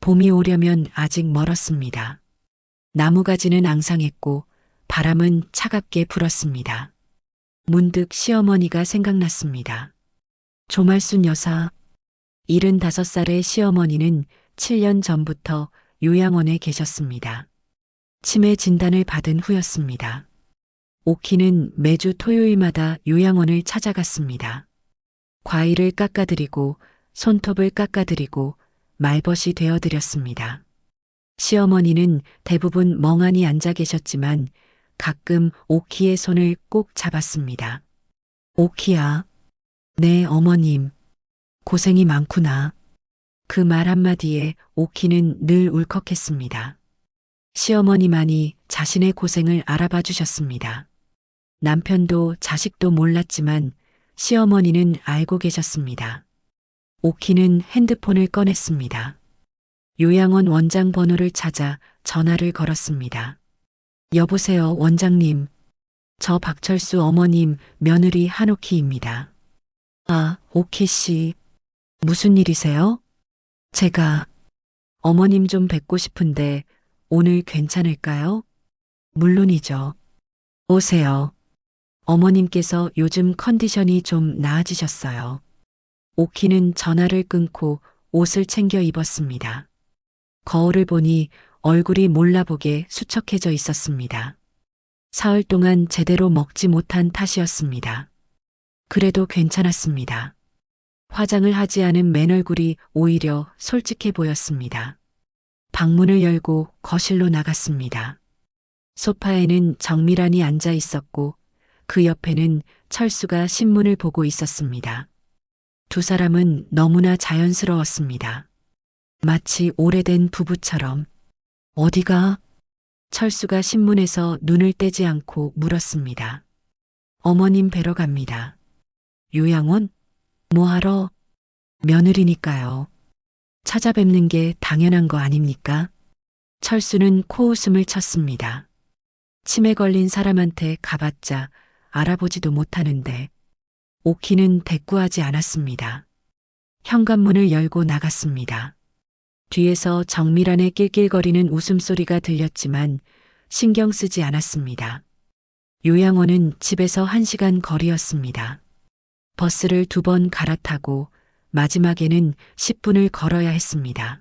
봄이 오려면 아직 멀었습니다. 나무가지는 앙상했고 바람은 차갑게 불었습니다. 문득 시어머니가 생각났습니다. 조말순 여사. 75살의 시어머니는 7년 전부터 요양원에 계셨습니다. 치매 진단을 받은 후였습니다. 오키는 매주 토요일마다 요양원을 찾아갔습니다. 과일을 깎아드리고 손톱을 깎아드리고 말벗이 되어드렸습니다. 시어머니는 대부분 멍하니 앉아 계셨지만 가끔 오키의 손을 꼭 잡았습니다. 오키야. 네, 어머님. 고생이 많구나. 그 말 한마디에 오키는 늘 울컥했습니다. 시어머니만이 자신의 고생을 알아봐 주셨습니다. 남편도 자식도 몰랐지만 시어머니는 알고 계셨습니다. 오키는 핸드폰을 꺼냈습니다. 요양원 원장 번호를 찾아 전화를 걸었습니다. 여보세요, 원장님. 저 박철수 어머님 며느리 한옥희입니다. 아, 오키 씨. 무슨 일이세요? 제가 어머님 좀 뵙고 싶은데 오늘 괜찮을까요? 물론이죠. 오세요. 어머님께서 요즘 컨디션이 좀 나아지셨어요. 오키는 전화를 끊고 옷을 챙겨 입었습니다. 거울을 보니 얼굴이 몰라보게 수척해져 있었습니다. 사흘 동안 제대로 먹지 못한 탓이었습니다. 그래도 괜찮았습니다. 화장을 하지 않은 맨얼굴이 오히려 솔직해 보였습니다. 방문을 열고 거실로 나갔습니다. 소파에는 정미란이 앉아 있었고 그 옆에는 철수가 신문을 보고 있었습니다. 두 사람은 너무나 자연스러웠습니다. 마치 오래된 부부처럼. 어디가? 철수가 신문에서 눈을 떼지 않고 물었습니다. 어머님 뵈러 갑니다. 요양원? 뭐하러? 며느리니까요. 찾아뵙는 게 당연한 거 아닙니까? 철수는 코웃음을 쳤습니다. 치매 걸린 사람한테 가봤자 알아보지도 못하는데 오키는 대꾸하지 않았습니다. 현관문을 열고 나갔습니다. 뒤에서 정미란의 낄낄거리는 웃음소리가 들렸지만 신경 쓰지 않았습니다. 요양원은 집에서 1시간 거리였습니다. 버스를 2번 갈아타고 마지막에는 10분을 걸어야 했습니다.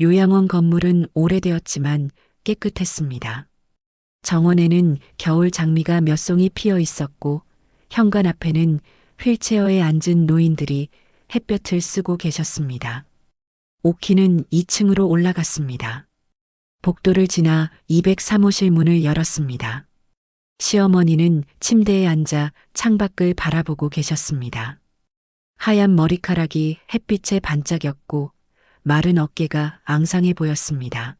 요양원 건물은 오래되었지만 깨끗했습니다. 정원에는 겨울 장미가 몇 송이 피어 있었고 현관 앞에는 휠체어에 앉은 노인들이 햇볕을 쓰고 계셨습니다. 오키는 2층으로 올라갔습니다. 복도를 지나 203호실 문을 열었습니다. 시어머니는 침대에 앉아 창밖을 바라보고 계셨습니다. 하얀 머리카락이 햇빛에 반짝였고 마른 어깨가 앙상해 보였습니다.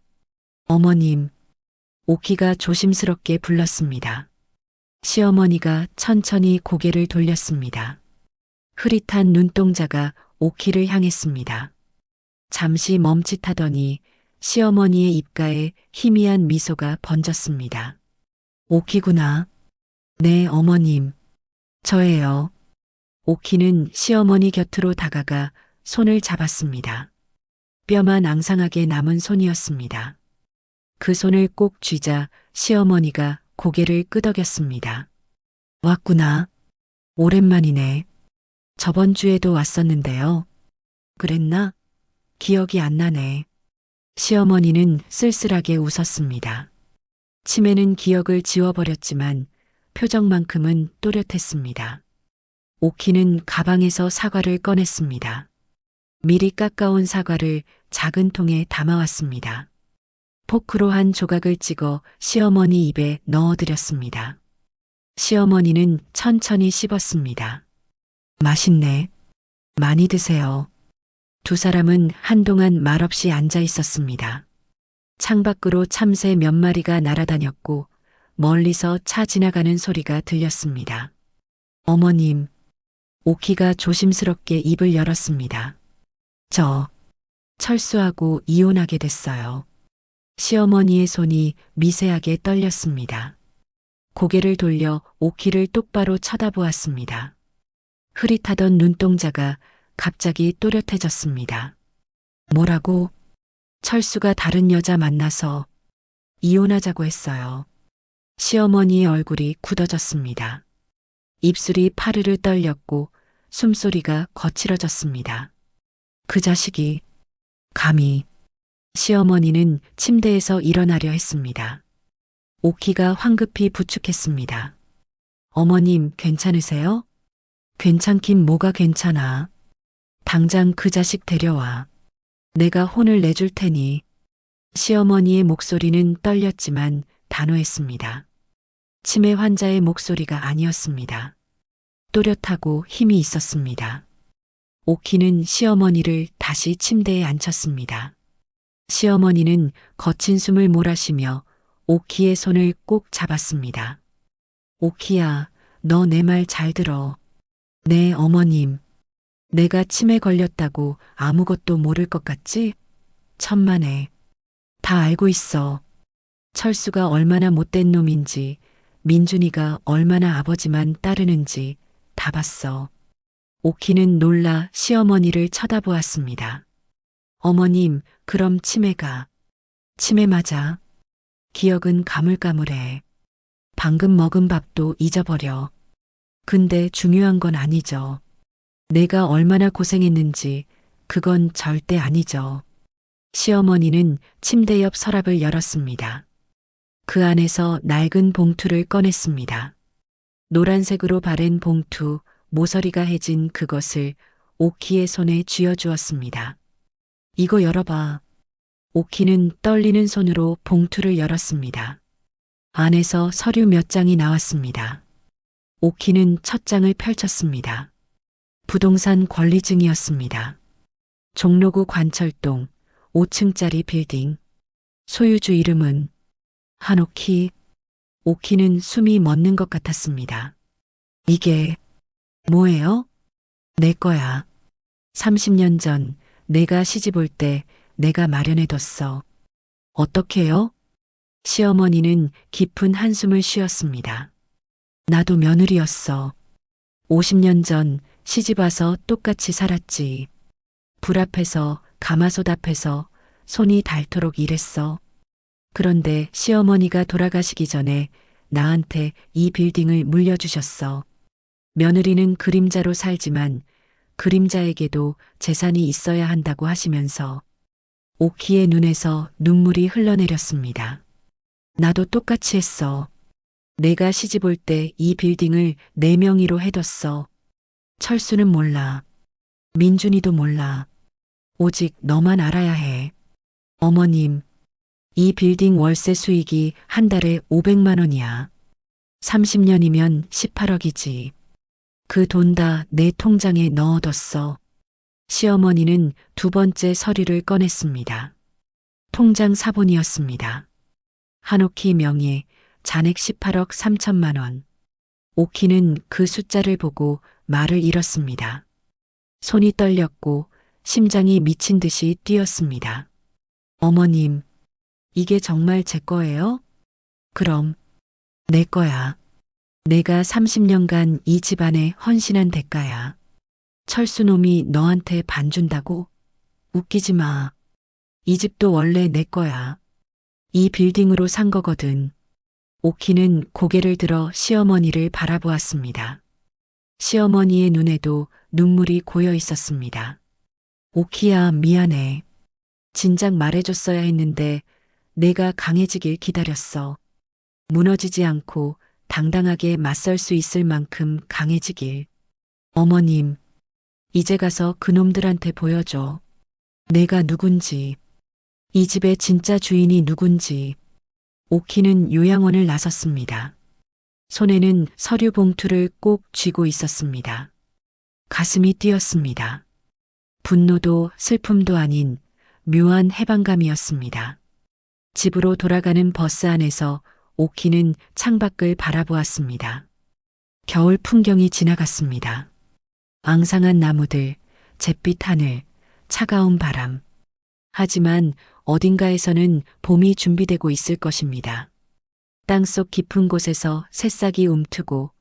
어머님, 오키가 조심스럽게 불렀습니다. 시어머니가 천천히 고개를 돌렸습니다. 흐릿한 눈동자가 오키를 향했습니다. 잠시 멈칫하더니 시어머니의 입가에 희미한 미소가 번졌습니다. 오키구나. 네, 어머님. 저예요. 오키는 시어머니 곁으로 다가가 손을 잡았습니다. 뼈만 앙상하게 남은 손이었습니다. 그 손을 꼭 쥐자 시어머니가 고개를 끄덕였습니다. 왔구나. 오랜만이네. 저번 주에도 왔었는데요. 그랬나? 기억이 안 나네. 시어머니는 쓸쓸하게 웃었습니다. 치매는 기억을 지워버렸지만 표정만큼은 또렷했습니다. 오키는 가방에서 사과를 꺼냈습니다. 미리 깎아온 사과를 작은 통에 담아왔습니다. 포크로 한 조각을 찍어 시어머니 입에 넣어드렸습니다. 시어머니는 천천히 씹었습니다. 맛있네. 많이 드세요. 두 사람은 한동안 말없이 앉아 있었습니다. 창밖으로 참새 몇 마리가 날아다녔고 멀리서 차 지나가는 소리가 들렸습니다. 어머님, 오키가 조심스럽게 입을 열었습니다. 저 철수하고 이혼하게 됐어요. 시어머니의 손이 미세하게 떨렸습니다. 고개를 돌려 오키를 똑바로 쳐다보았습니다. 흐릿하던 눈동자가 갑자기 또렷해졌습니다. 뭐라고? 철수가 다른 여자 만나서 이혼하자고 했어요. 시어머니의 얼굴이 굳어졌습니다. 입술이 파르르 떨렸고 숨소리가 거칠어졌습니다. 그 자식이 감히. 시어머니는 침대에서 일어나려 했습니다. 오키가 황급히 부축했습니다. 어머님 괜찮으세요? 괜찮긴 뭐가 괜찮아. 당장 그 자식 데려와. 내가 혼을 내줄 테니. 시어머니의 목소리는 떨렸지만 단호했습니다. 치매 환자의 목소리가 아니었습니다. 또렷하고 힘이 있었습니다. 오키는 시어머니를 다시 침대에 앉혔습니다. 시어머니는 거친 숨을 몰아쉬며 오키의 손을 꼭 잡았습니다. 오키야, 너 내 말 잘 들어. 네, 어머님. 내가 치매 걸렸다고 아무것도 모를 것 같지? 천만에. 다 알고 있어. 철수가 얼마나 못된 놈인지, 민준이가 얼마나 아버지만 따르는지 다 봤어. 오키는 놀라 시어머니를 쳐다보았습니다. 어머님, 그럼 치매가. 치매 맞아. 기억은 가물가물해. 방금 먹은 밥도 잊어버려. 근데 중요한 건 아니죠. 내가 얼마나 고생했는지 그건 절대 아니죠. 시어머니는 침대 옆 서랍을 열었습니다. 그 안에서 낡은 봉투를 꺼냈습니다. 노란색으로 바랜 봉투, 모서리가 해진 그것을 오키의 손에 쥐어주었습니다. 이거 열어봐. 오키는 떨리는 손으로 봉투를 열었습니다. 안에서 서류 몇 장이 나왔습니다. 오키는 첫 장을 펼쳤습니다. 부동산 권리증이었습니다. 종로구 관철동 5층짜리 빌딩. 소유주 이름은 한오키. 오키는 숨이 멎는 것 같았습니다. 이게 뭐예요? 내 거야. 30년 전 내가 시집 올 때 내가 마련해뒀어. 어떻게요? 시어머니는 깊은 한숨을 쉬었습니다. 나도 며느리였어. 50년 전 시집 와서 똑같이 살았지. 불 앞에서 가마솥 앞에서 손이 닳도록 일했어. 그런데 시어머니가 돌아가시기 전에 나한테 이 빌딩을 물려주셨어. 며느리는 그림자로 살지만 그림자에게도 재산이 있어야 한다고 하시면서 오키의 눈에서 눈물이 흘러내렸습니다. 나도 똑같이 했어. 내가 시집 올 때 이 빌딩을 내 명의로 해뒀어. 철수는 몰라. 민준이도 몰라. 오직 너만 알아야 해. 어머님, 이 빌딩 월세 수익이 한 달에 500만 원이야. 30년이면 18억이지. 그 돈 다 내 통장에 넣어뒀어. 시어머니는 두 번째 서류를 꺼냈습니다. 통장 사본이었습니다. 한오키 명의 잔액 18억 3천만 원. 오키는 그 숫자를 보고 말을 잃었습니다. 손이 떨렸고 심장이 미친 듯이 뛰었습니다. 어머님, 이게 정말 제 거예요? 그럼 내 거야. 내가 30년간 이 집안에 헌신한 대가야. 철수놈이 너한테 반 준다고? 웃기지 마. 이 집도 원래 내 거야. 이 빌딩으로 산 거거든. 오키는 고개를 들어 시어머니를 바라보았습니다. 시어머니의 눈에도 눈물이 고여 있었습니다. 오키야, 미안해. 진작 말해줬어야 했는데 내가 강해지길 기다렸어. 무너지지 않고 당당하게 맞설 수 있을 만큼 강해지길. 어머님, 이제 가서 그놈들한테 보여줘. 내가 누군지, 이 집의 진짜 주인이 누군지. 오키는 요양원을 나섰습니다. 손에는 서류 봉투를 꼭 쥐고 있었습니다. 가슴이 뛰었습니다. 분노도 슬픔도 아닌 묘한 해방감이었습니다. 집으로 돌아가는 버스 안에서 오키는 창밖을 바라보았습니다. 겨울 풍경이 지나갔습니다. 앙상한 나무들, 잿빛 하늘, 차가운 바람. 하지만 어딘가에서는 봄이 준비되고 있을 것입니다. 땅속 깊은 곳에서 새싹이 움트고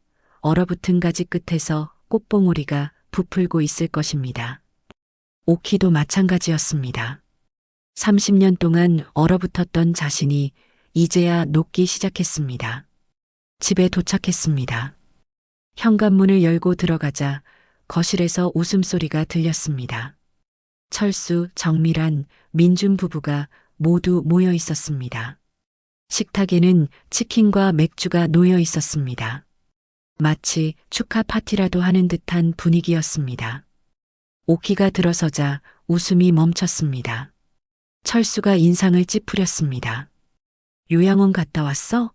얼어붙은 가지 끝에서 꽃봉오리가 부풀고 있을 것입니다. 오키도 마찬가지였습니다. 30년 동안 얼어붙었던 자신이 이제야 녹기 시작했습니다. 집에 도착했습니다. 현관문을 열고 들어가자 거실에서 웃음소리가 들렸습니다. 철수, 정밀한, 민준 부부가 모두 모여 있었습니다. 식탁에는 치킨과 맥주가 놓여 있었습니다. 마치 축하 파티라도 하는 듯한 분위기였습니다. 오키가 들어서자 웃음이 멈췄습니다. 철수가 인상을 찌푸렸습니다. 요양원 갔다 왔어?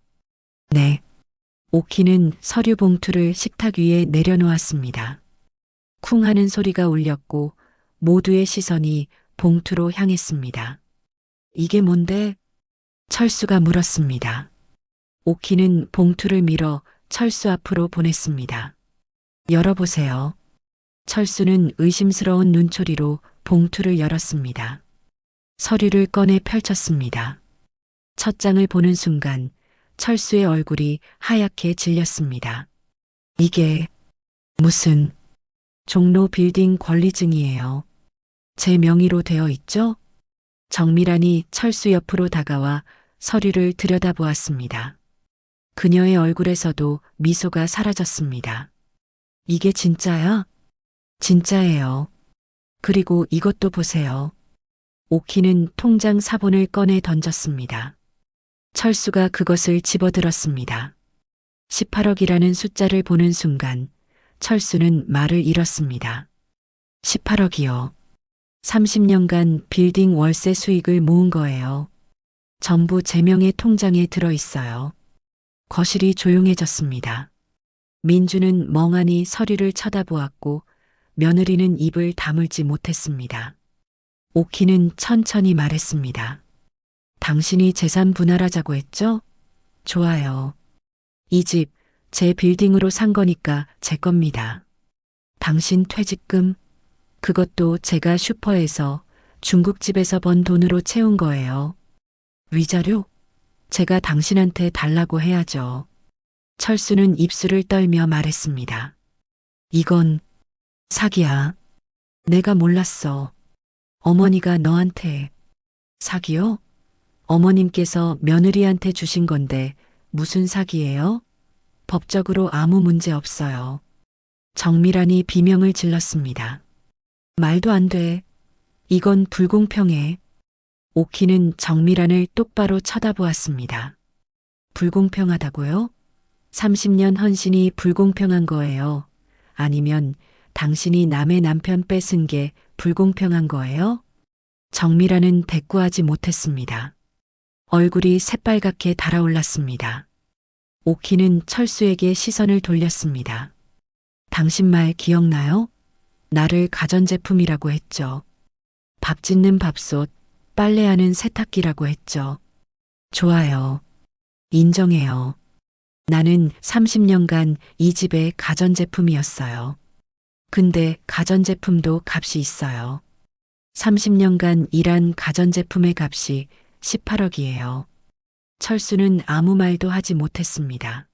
네. 오키는 서류 봉투를 식탁 위에 내려놓았습니다. 쿵 하는 소리가 울렸고 모두의 시선이 봉투로 향했습니다. 이게 뭔데? 철수가 물었습니다. 오키는 봉투를 밀어 철수 앞으로 보냈습니다. 열어보세요. 철수는 의심스러운 눈초리로 봉투를 열었습니다. 서류를 꺼내 펼쳤습니다. 첫 장을 보는 순간 철수의 얼굴이 하얗게 질렸습니다. 이게 무슨 종로 빌딩 권리증이에요. 제 명의로 되어 있죠? 정밀한이 철수 옆으로 다가와 서류를 들여다보았습니다. 그녀의 얼굴에서도 미소가 사라졌습니다. 이게 진짜야? 진짜예요. 그리고 이것도 보세요. 오키는 통장 사본을 꺼내 던졌습니다. 철수가 그것을 집어들었습니다. 18억이라는 숫자를 보는 순간 철수는 말을 잃었습니다. 18억이요. 30년간 빌딩 월세 수익을 모은 거예요. 전부 제 명의 통장에 들어 있어요. 거실이 조용해졌습니다. 민주는 멍하니 서류를 쳐다보았고 며느리는 입을 다물지 못했습니다. 오키는 천천히 말했습니다. 당신이 재산 분할하자고 했죠? 좋아요. 이 집 제 빌딩으로 산 거니까 제 겁니다. 당신 퇴직금? 그것도 제가 슈퍼에서 중국집에서 번 돈으로 채운 거예요. 위자료? 제가 당신한테 달라고 해야죠. 철수는 입술을 떨며 말했습니다. 이건 사기야. 내가 몰랐어. 어머니가 너한테. 사기요? 어머님께서 며느리한테 주신 건데 무슨 사기예요? 법적으로 아무 문제 없어요. 정밀한이 비명을 질렀습니다. 말도 안 돼. 이건 불공평해. 오키는 정밀한을 똑바로 쳐다보았습니다. 불공평하다고요? 30년 헌신이 불공평한 거예요? 아니면 당신이 남의 남편 뺏은 게 불공평한 거예요? 정밀한은 대꾸하지 못했습니다. 얼굴이 새빨갛게 달아올랐습니다. 오키는 철수에게 시선을 돌렸습니다. 당신 말 기억나요? 나를 가전제품이라고 했죠. 밥 짓는 밥솥, 빨래하는 세탁기라고 했죠. 좋아요. 인정해요. 나는 30년간 이 집의 가전제품이었어요. 근데 가전제품도 값이 있어요. 30년간 일한 가전제품의 값이 18억이에요. 철수는 아무 말도 하지 못했습니다.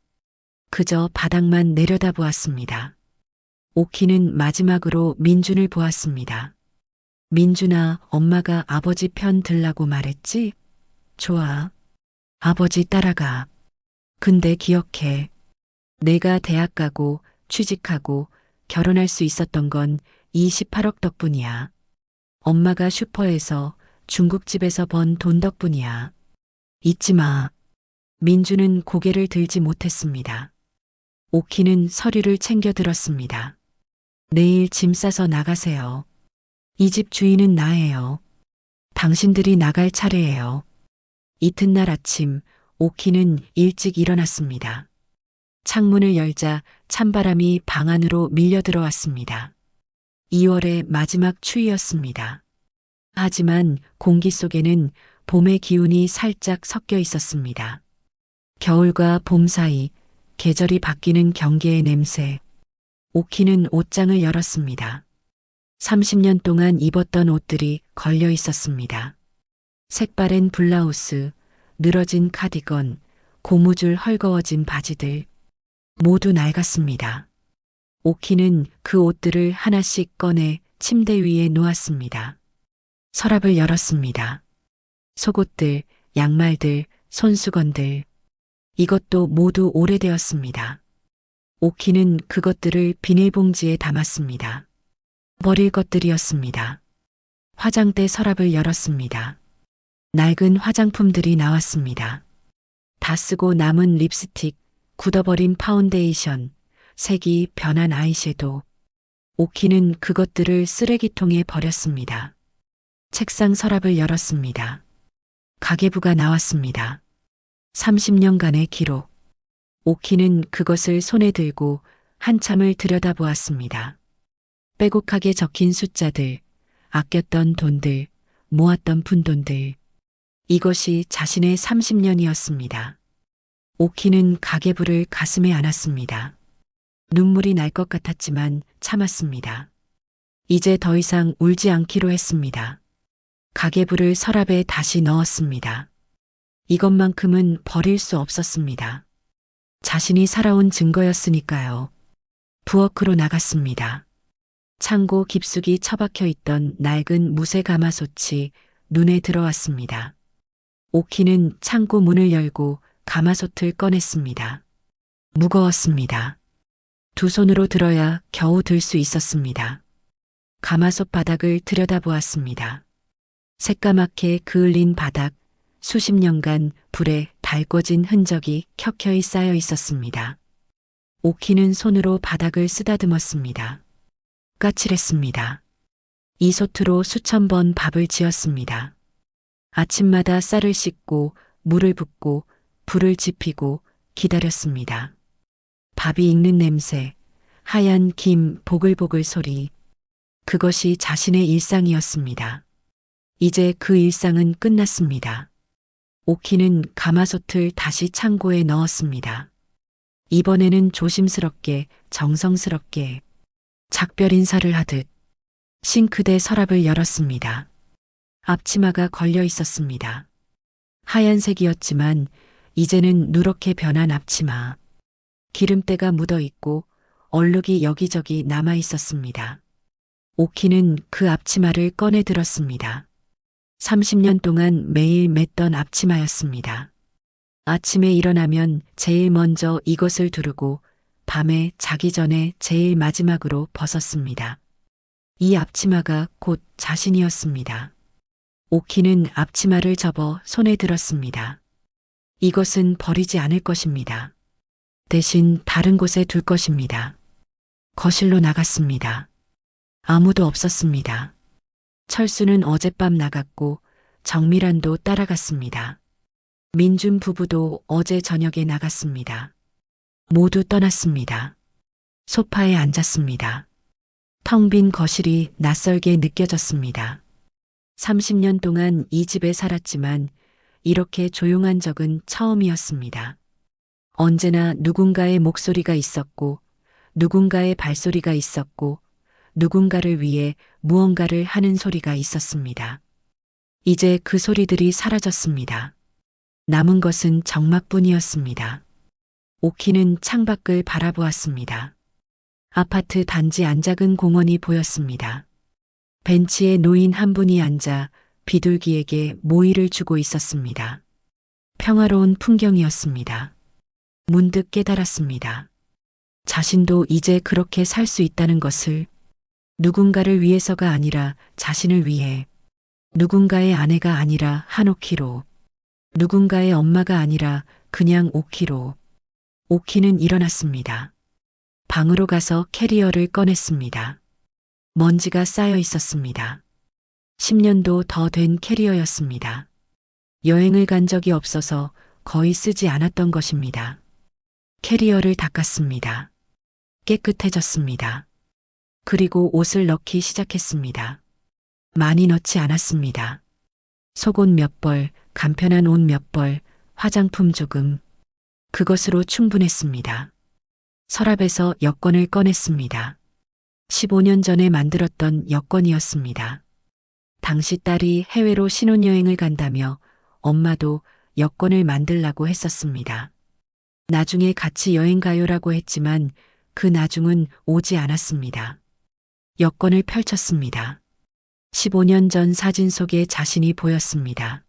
그저 바닥만 내려다보았습니다. 오키는 마지막으로 민준을 보았습니다. 민준아, 엄마가 아버지 편 들라고 말했지? 좋아. 아버지 따라가. 근데 기억해. 내가 대학 가고 취직하고 결혼할 수 있었던 건 이 18억 덕분이야. 엄마가 슈퍼에서 중국집에서 번 돈 덕분이야. 잊지 마. 민주는 고개를 들지 못했습니다. 오키는 서류를 챙겨 들었습니다. 내일 짐 싸서 나가세요. 이 집 주인은 나예요. 당신들이 나갈 차례예요. 이튿날 아침 오키는 일찍 일어났습니다. 창문을 열자 찬바람이 방 안으로 밀려 들어왔습니다. 2월의 마지막 추위였습니다. 하지만 공기 속에는 봄의 기운이 살짝 섞여 있었습니다. 겨울과 봄 사이 계절이 바뀌는 경계의 냄새. 오키는 옷장을 열었습니다. 30년 동안 입었던 옷들이 걸려 있었습니다. 색바랜 블라우스, 늘어진 카디건, 고무줄 헐거워진 바지들. 모두 낡았습니다. 오키는 그 옷들을 하나씩 꺼내 침대 위에 놓았습니다. 서랍을 열었습니다. 속옷들, 양말들, 손수건들. 이것도 모두 오래되었습니다. 오키는 그것들을 비닐봉지에 담았습니다. 버릴 것들이었습니다. 화장대 서랍을 열었습니다. 낡은 화장품들이 나왔습니다. 다 쓰고 남은 립스틱, 굳어버린 파운데이션, 색이 변한 아이섀도우. 오키는 그것들을 쓰레기통에 버렸습니다. 책상 서랍을 열었습니다. 가계부가 나왔습니다. 30년간의 기록. 오키는 그것을 손에 들고 한참을 들여다보았습니다. 빼곡하게 적힌 숫자들, 아꼈던 돈들, 모았던 푼돈들. 이것이 자신의 30년이었습니다. 오키는 가계부를 가슴에 안았습니다. 눈물이 날 것 같았지만 참았습니다. 이제 더 이상 울지 않기로 했습니다. 가계부를 서랍에 다시 넣었습니다. 이것만큼은 버릴 수 없었습니다. 자신이 살아온 증거였으니까요. 부엌으로 나갔습니다. 창고 깊숙이 처박혀 있던 낡은 무쇠 가마솥이 눈에 들어왔습니다. 오키는 창고 문을 열고 가마솥을 꺼냈습니다. 무거웠습니다. 두 손으로 들어야 겨우 들 수 있었습니다. 가마솥 바닥을 들여다보았습니다. 새까맣게 그을린 바닥, 수십 년간 불에 달궈진 흔적이 켜켜이 쌓여 있었습니다. 오키는 손으로 바닥을 쓰다듬었습니다. 까칠했습니다. 이소트로 수천 번 밥을 지었습니다. 아침마다 쌀을 씻고 물을 붓고 불을 지피고 기다렸습니다. 밥이 익는 냄새, 하얀 김 보글보글 소리, 그것이 자신의 일상이었습니다. 이제 그 일상은 끝났습니다. 오키는 가마솥을 다시 창고에 넣었습니다. 이번에는 조심스럽게, 정성스럽게, 작별 인사를 하듯 싱크대 서랍을 열었습니다. 앞치마가 걸려 있었습니다. 하얀색이었지만 이제는 누렇게 변한 앞치마. 기름때가 묻어 있고 얼룩이 여기저기 남아 있었습니다. 오키는 그 앞치마를 꺼내 들었습니다. 30년 동안 매일 맸던 앞치마였습니다. 아침에 일어나면 제일 먼저 이것을 두르고 밤에 자기 전에 제일 마지막으로 벗었습니다. 이 앞치마가 곧 자신이었습니다. 오키는 앞치마를 접어 손에 들었습니다. 이것은 버리지 않을 것입니다. 대신 다른 곳에 둘 것입니다. 거실로 나갔습니다. 아무도 없었습니다. 철수는 어젯밤 나갔고 정미란도 따라갔습니다. 민준 부부도 어제 저녁에 나갔습니다. 모두 떠났습니다. 소파에 앉았습니다. 텅 빈 거실이 낯설게 느껴졌습니다. 30년 동안 이 집에 살았지만 이렇게 조용한 적은 처음이었습니다. 언제나 누군가의 목소리가 있었고, 누군가의 발소리가 있었고, 누군가를 위해 무언가를 하는 소리가 있었습니다. 이제 그 소리들이 사라졌습니다. 남은 것은 정막뿐이었습니다. 오키는 창밖을 바라보았습니다. 아파트 단지 안작은 공원이 보였습니다. 벤치에 노인 한 분이 앉아 비둘기에게 모이를 주고 있었습니다. 평화로운 풍경이었습니다. 문득 깨달았습니다. 자신도 이제 그렇게 살 수 있다는 것을, 누군가를 위해서가 아니라 자신을 위해, 누군가의 아내가 아니라 한오키로, 누군가의 엄마가 아니라 그냥 오키로. 오키는 일어났습니다. 방으로 가서 캐리어를 꺼냈습니다. 먼지가 쌓여 있었습니다. 10년도 더 된 캐리어였습니다. 여행을 간 적이 없어서 거의 쓰지 않았던 것입니다. 캐리어를 닦았습니다. 깨끗해졌습니다. 그리고 옷을 넣기 시작했습니다. 많이 넣지 않았습니다. 속옷 몇 벌, 간편한 옷 몇 벌, 화장품 조금. 그것으로 충분했습니다. 서랍에서 여권을 꺼냈습니다. 15년 전에 만들었던 여권이었습니다. 당시 딸이 해외로 신혼여행을 간다며 엄마도 여권을 만들라고 했었습니다. 나중에 같이 여행 가요라고 했지만 그 나중은 오지 않았습니다. 여권을 펼쳤습니다. 15년 전 사진 속에 자신이 보였습니다.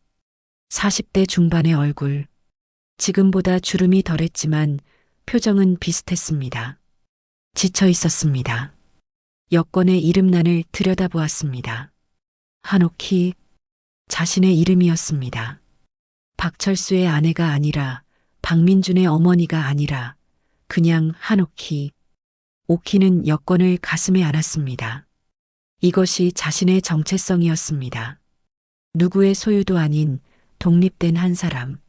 40대 중반의 얼굴. 지금보다 주름이 덜했지만 표정은 비슷했습니다. 지쳐 있었습니다. 여권의 이름란을 들여다보았습니다. 한옥희, 자신의 이름이었습니다. 박철수의 아내가 아니라, 박민준의 어머니가 아니라 그냥 한옥희. 오키는 여권을 가슴에 안았습니다. 이것이 자신의 정체성이었습니다. 누구의 소유도 아닌 독립된 한 사람.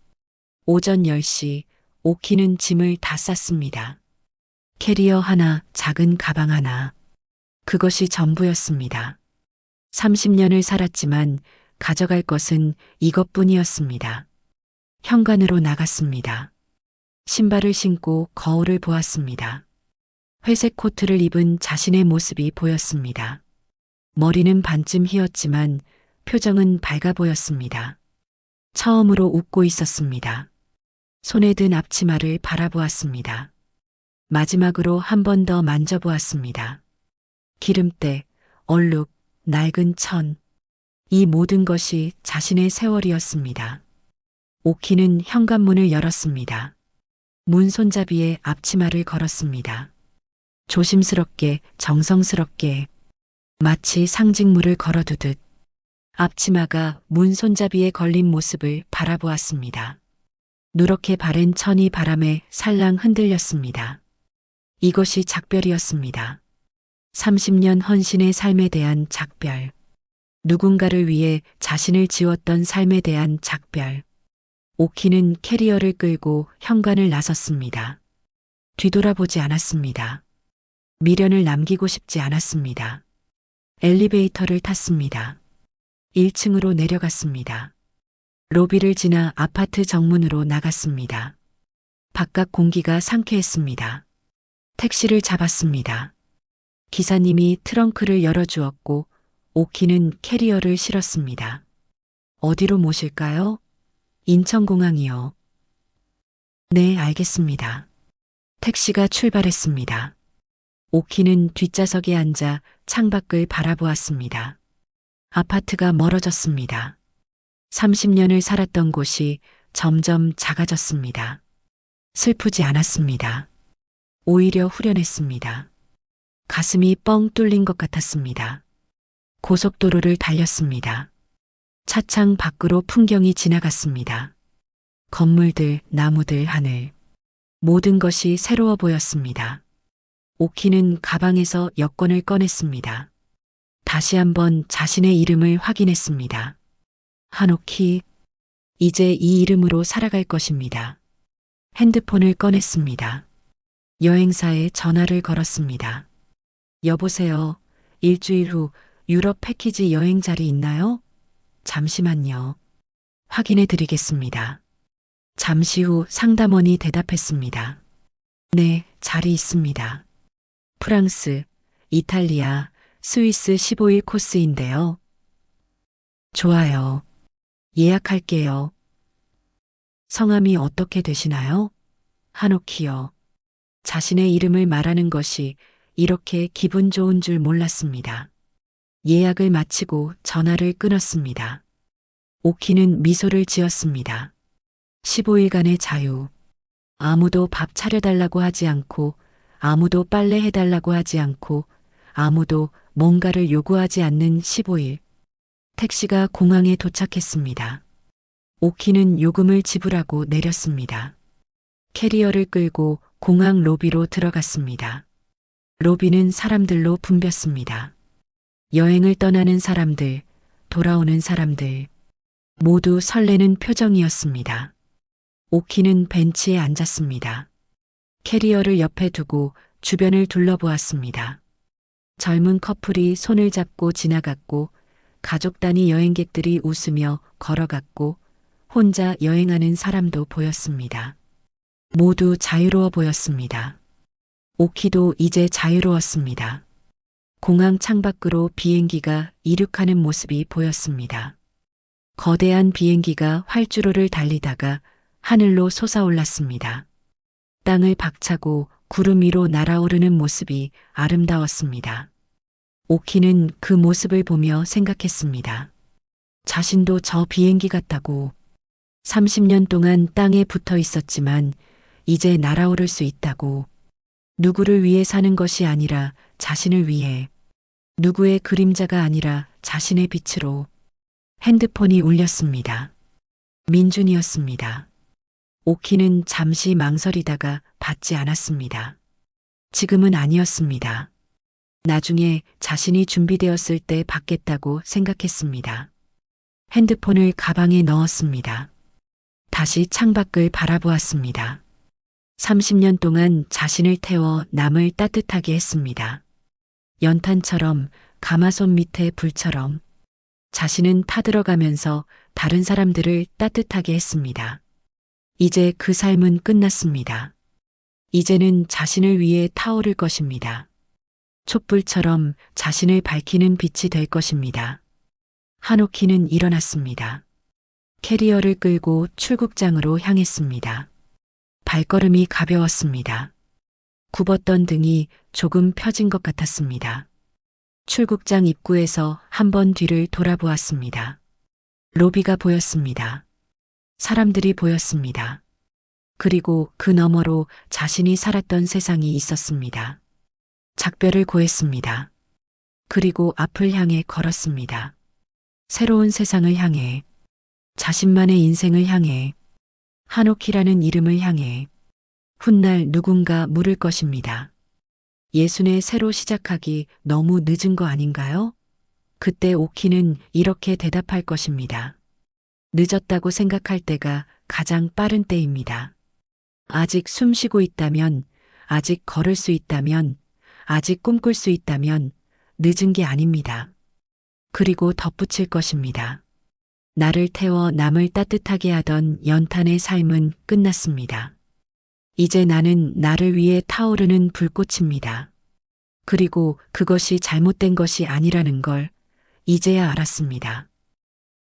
오전 10시 오키는 짐을 다 쌌습니다. 캐리어 하나, 작은 가방 하나. 그것이 전부였습니다. 30년을 살았지만 가져갈 것은 이것뿐이었습니다. 현관으로 나갔습니다. 신발을 신고 거울을 보았습니다. 회색 코트를 입은 자신의 모습이 보였습니다. 머리는 반쯤 휘었지만 표정은 밝아 보였습니다. 처음으로 웃고 있었습니다. 손에 든 앞치마를 바라보았습니다. 마지막으로 한 번 더 만져보았습니다. 기름때, 얼룩, 낡은 천. 이 모든 것이 자신의 세월이었습니다. 오키는 현관문을 열었습니다. 문 손잡이에 앞치마를 걸었습니다. 조심스럽게, 정성스럽게, 마치 상징물을 걸어두듯 앞치마가 문 손잡이에 걸린 모습을 바라보았습니다. 누렇게 바랜 천이 바람에 살랑 흔들렸습니다. 이것이 작별이었습니다. 30년 헌신의 삶에 대한 작별. 누군가를 위해 자신을 지웠던 삶에 대한 작별. 오키는 캐리어를 끌고 현관을 나섰습니다. 뒤돌아보지 않았습니다. 미련을 남기고 싶지 않았습니다. 엘리베이터를 탔습니다. 1층으로 내려갔습니다. 로비를 지나 아파트 정문으로 나갔습니다. 바깥 공기가 상쾌했습니다. 택시를 잡았습니다. 기사님이 트렁크를 열어주었고 오키는 캐리어를 실었습니다. 어디로 모실까요? 인천공항이요. 네, 알겠습니다. 택시가 출발했습니다. 오키는 뒷좌석에 앉아 창밖을 바라보았습니다. 아파트가 멀어졌습니다. 30년을 살았던 곳이 점점 작아졌습니다. 슬프지 않았습니다. 오히려 후련했습니다. 가슴이 뻥 뚫린 것 같았습니다. 고속도로를 달렸습니다. 차창 밖으로 풍경이 지나갔습니다. 건물들, 나무들, 하늘. 모든 것이 새로워 보였습니다. 오키는 가방에서 여권을 꺼냈습니다. 다시 한번 자신의 이름을 확인했습니다. 한오키, 이제 이 이름으로 살아갈 것입니다. 핸드폰을 꺼냈습니다. 여행사에 전화를 걸었습니다. 여보세요. 일주일 후 유럽 패키지 여행 자리 있나요? 잠시만요. 확인해 드리겠습니다. 잠시 후 상담원이 대답했습니다. 네, 자리 있습니다. 프랑스, 이탈리아, 스위스 15일 코스인데요. 좋아요. 예약할게요. 성함이 어떻게 되시나요? 한오키요. 자신의 이름을 말하는 것이 이렇게 기분 좋은 줄 몰랐습니다. 예약을 마치고 전화를 끊었습니다. 오키는 미소를 지었습니다. 15일간의 자유. 아무도 밥 차려달라고 하지 않고, 아무도 빨래 해달라고 하지 않고, 아무도 뭔가를 요구하지 않는 15일. 택시가 공항에 도착했습니다. 오키는 요금을 지불하고 내렸습니다. 캐리어를 끌고 공항 로비로 들어갔습니다. 로비는 사람들로 붐볐습니다. 여행을 떠나는 사람들, 돌아오는 사람들, 모두 설레는 표정이었습니다. 오키는 벤치에 앉았습니다. 캐리어를 옆에 두고 주변을 둘러보았습니다. 젊은 커플이 손을 잡고 지나갔고, 가족 단위 여행객들이 웃으며 걸어갔고, 혼자 여행하는 사람도 보였습니다. 모두 자유로워 보였습니다. 오키도 이제 자유로웠습니다. 공항 창밖으로 비행기가 이륙하는 모습이 보였습니다. 거대한 비행기가 활주로를 달리다가 하늘로 솟아올랐습니다. 땅을 박차고 구름 위로 날아오르는 모습이 아름다웠습니다. 오키는 그 모습을 보며 생각했습니다. 자신도 저 비행기 같다고. 30년 동안 땅에 붙어 있었지만 이제 날아오를 수 있다고. 누구를 위해 사는 것이 아니라 자신을 위해. 누구의 그림자가 아니라 자신의 빛으로. 핸드폰이 울렸습니다. 민준이었습니다. 오키는 잠시 망설이다가 받지 않았습니다. 지금은 아니었습니다. 나중에 자신이 준비되었을 때 받겠다고 생각했습니다. 핸드폰을 가방에 넣었습니다. 다시 창밖을 바라보았습니다. 30년 동안 자신을 태워 남을 따뜻하게 했습니다. 연탄처럼, 가마솥 밑에 불처럼 자신은 타들어가면서 다른 사람들을 따뜻하게 했습니다. 이제 그 삶은 끝났습니다. 이제는 자신을 위해 타오를 것입니다. 촛불처럼 자신을 밝히는 빛이 될 것입니다. 한오키는 일어났습니다. 캐리어를 끌고 출국장으로 향했습니다. 발걸음이 가벼웠습니다. 굽었던 등이 조금 펴진 것 같았습니다. 출국장 입구에서 한 번 뒤를 돌아보았습니다. 로비가 보였습니다. 사람들이 보였습니다. 그리고 그 너머로 자신이 살았던 세상이 있었습니다. 작별을 고했습니다. 그리고 앞을 향해 걸었습니다. 새로운 세상을 향해, 자신만의 인생을 향해, 한오키라는 이름을 향해, 훗날 누군가 물을 것입니다. 예순에 새로 시작하기 너무 늦은 거 아닌가요? 그때 오키는 이렇게 대답할 것입니다. 늦었다고 생각할 때가 가장 빠른 때입니다. 아직 숨 쉬고 있다면, 아직 걸을 수 있다면, 아직 꿈꿀 수 있다면 늦은 게 아닙니다. 그리고 덧붙일 것입니다. 나를 태워 남을 따뜻하게 하던 연탄의 삶은 끝났습니다. 이제 나는 나를 위해 타오르는 불꽃입니다. 그리고 그것이 잘못된 것이 아니라는 걸 이제야 알았습니다.